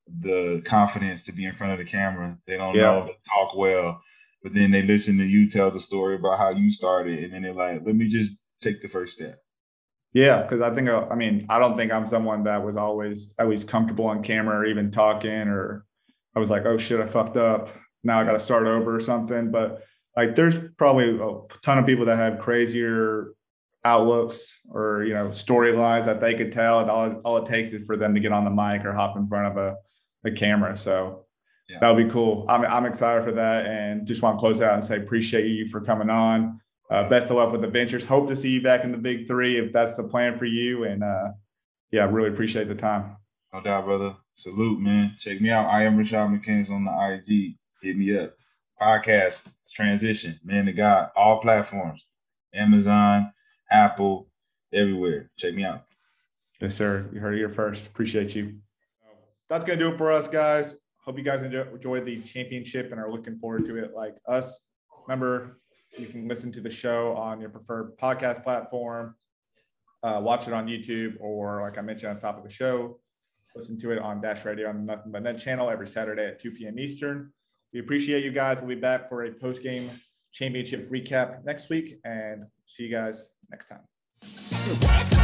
the confidence to be in front of the camera. They don't know to talk well. But then they listen to you tell the story about how you started, and then they're like, let me just take the first step. Yeah, because I think, I mean, I don't think I'm someone that was always at least comfortable on camera or even talking, or I was like, oh shit, I fucked up. Now I got to start over or something. But like, there's probably a ton of people that have crazier outlooks or, you know, storylines that they could tell. And all it takes is for them to get on the mic or hop in front of a camera. So that would be cool. I'm excited for that. And just want to close out and say, appreciate you for coming on. Best of luck with the ventures. Hope to see you back in the Big Three if that's the plan for you. And really appreciate the time. No doubt, brother. Salute, man. Check me out. I am Rashad McCants on the IG. Hit me up. Podcast, Transition, Man to God, all platforms. Amazon, Apple, everywhere. Check me out. Yes, sir. You heard it here first. Appreciate you. That's going to do it for us, guys. Hope you guys enjoyed the championship and are looking forward to it like us. Remember, you can listen to the show on your preferred podcast platform, watch it on YouTube, or like I mentioned on top of the show, listen to it on Dash Radio on the Nothing But Net channel every Saturday at 2 p.m. Eastern. We appreciate you guys. We'll be back for a post-game championship recap next week, and see you guys next time.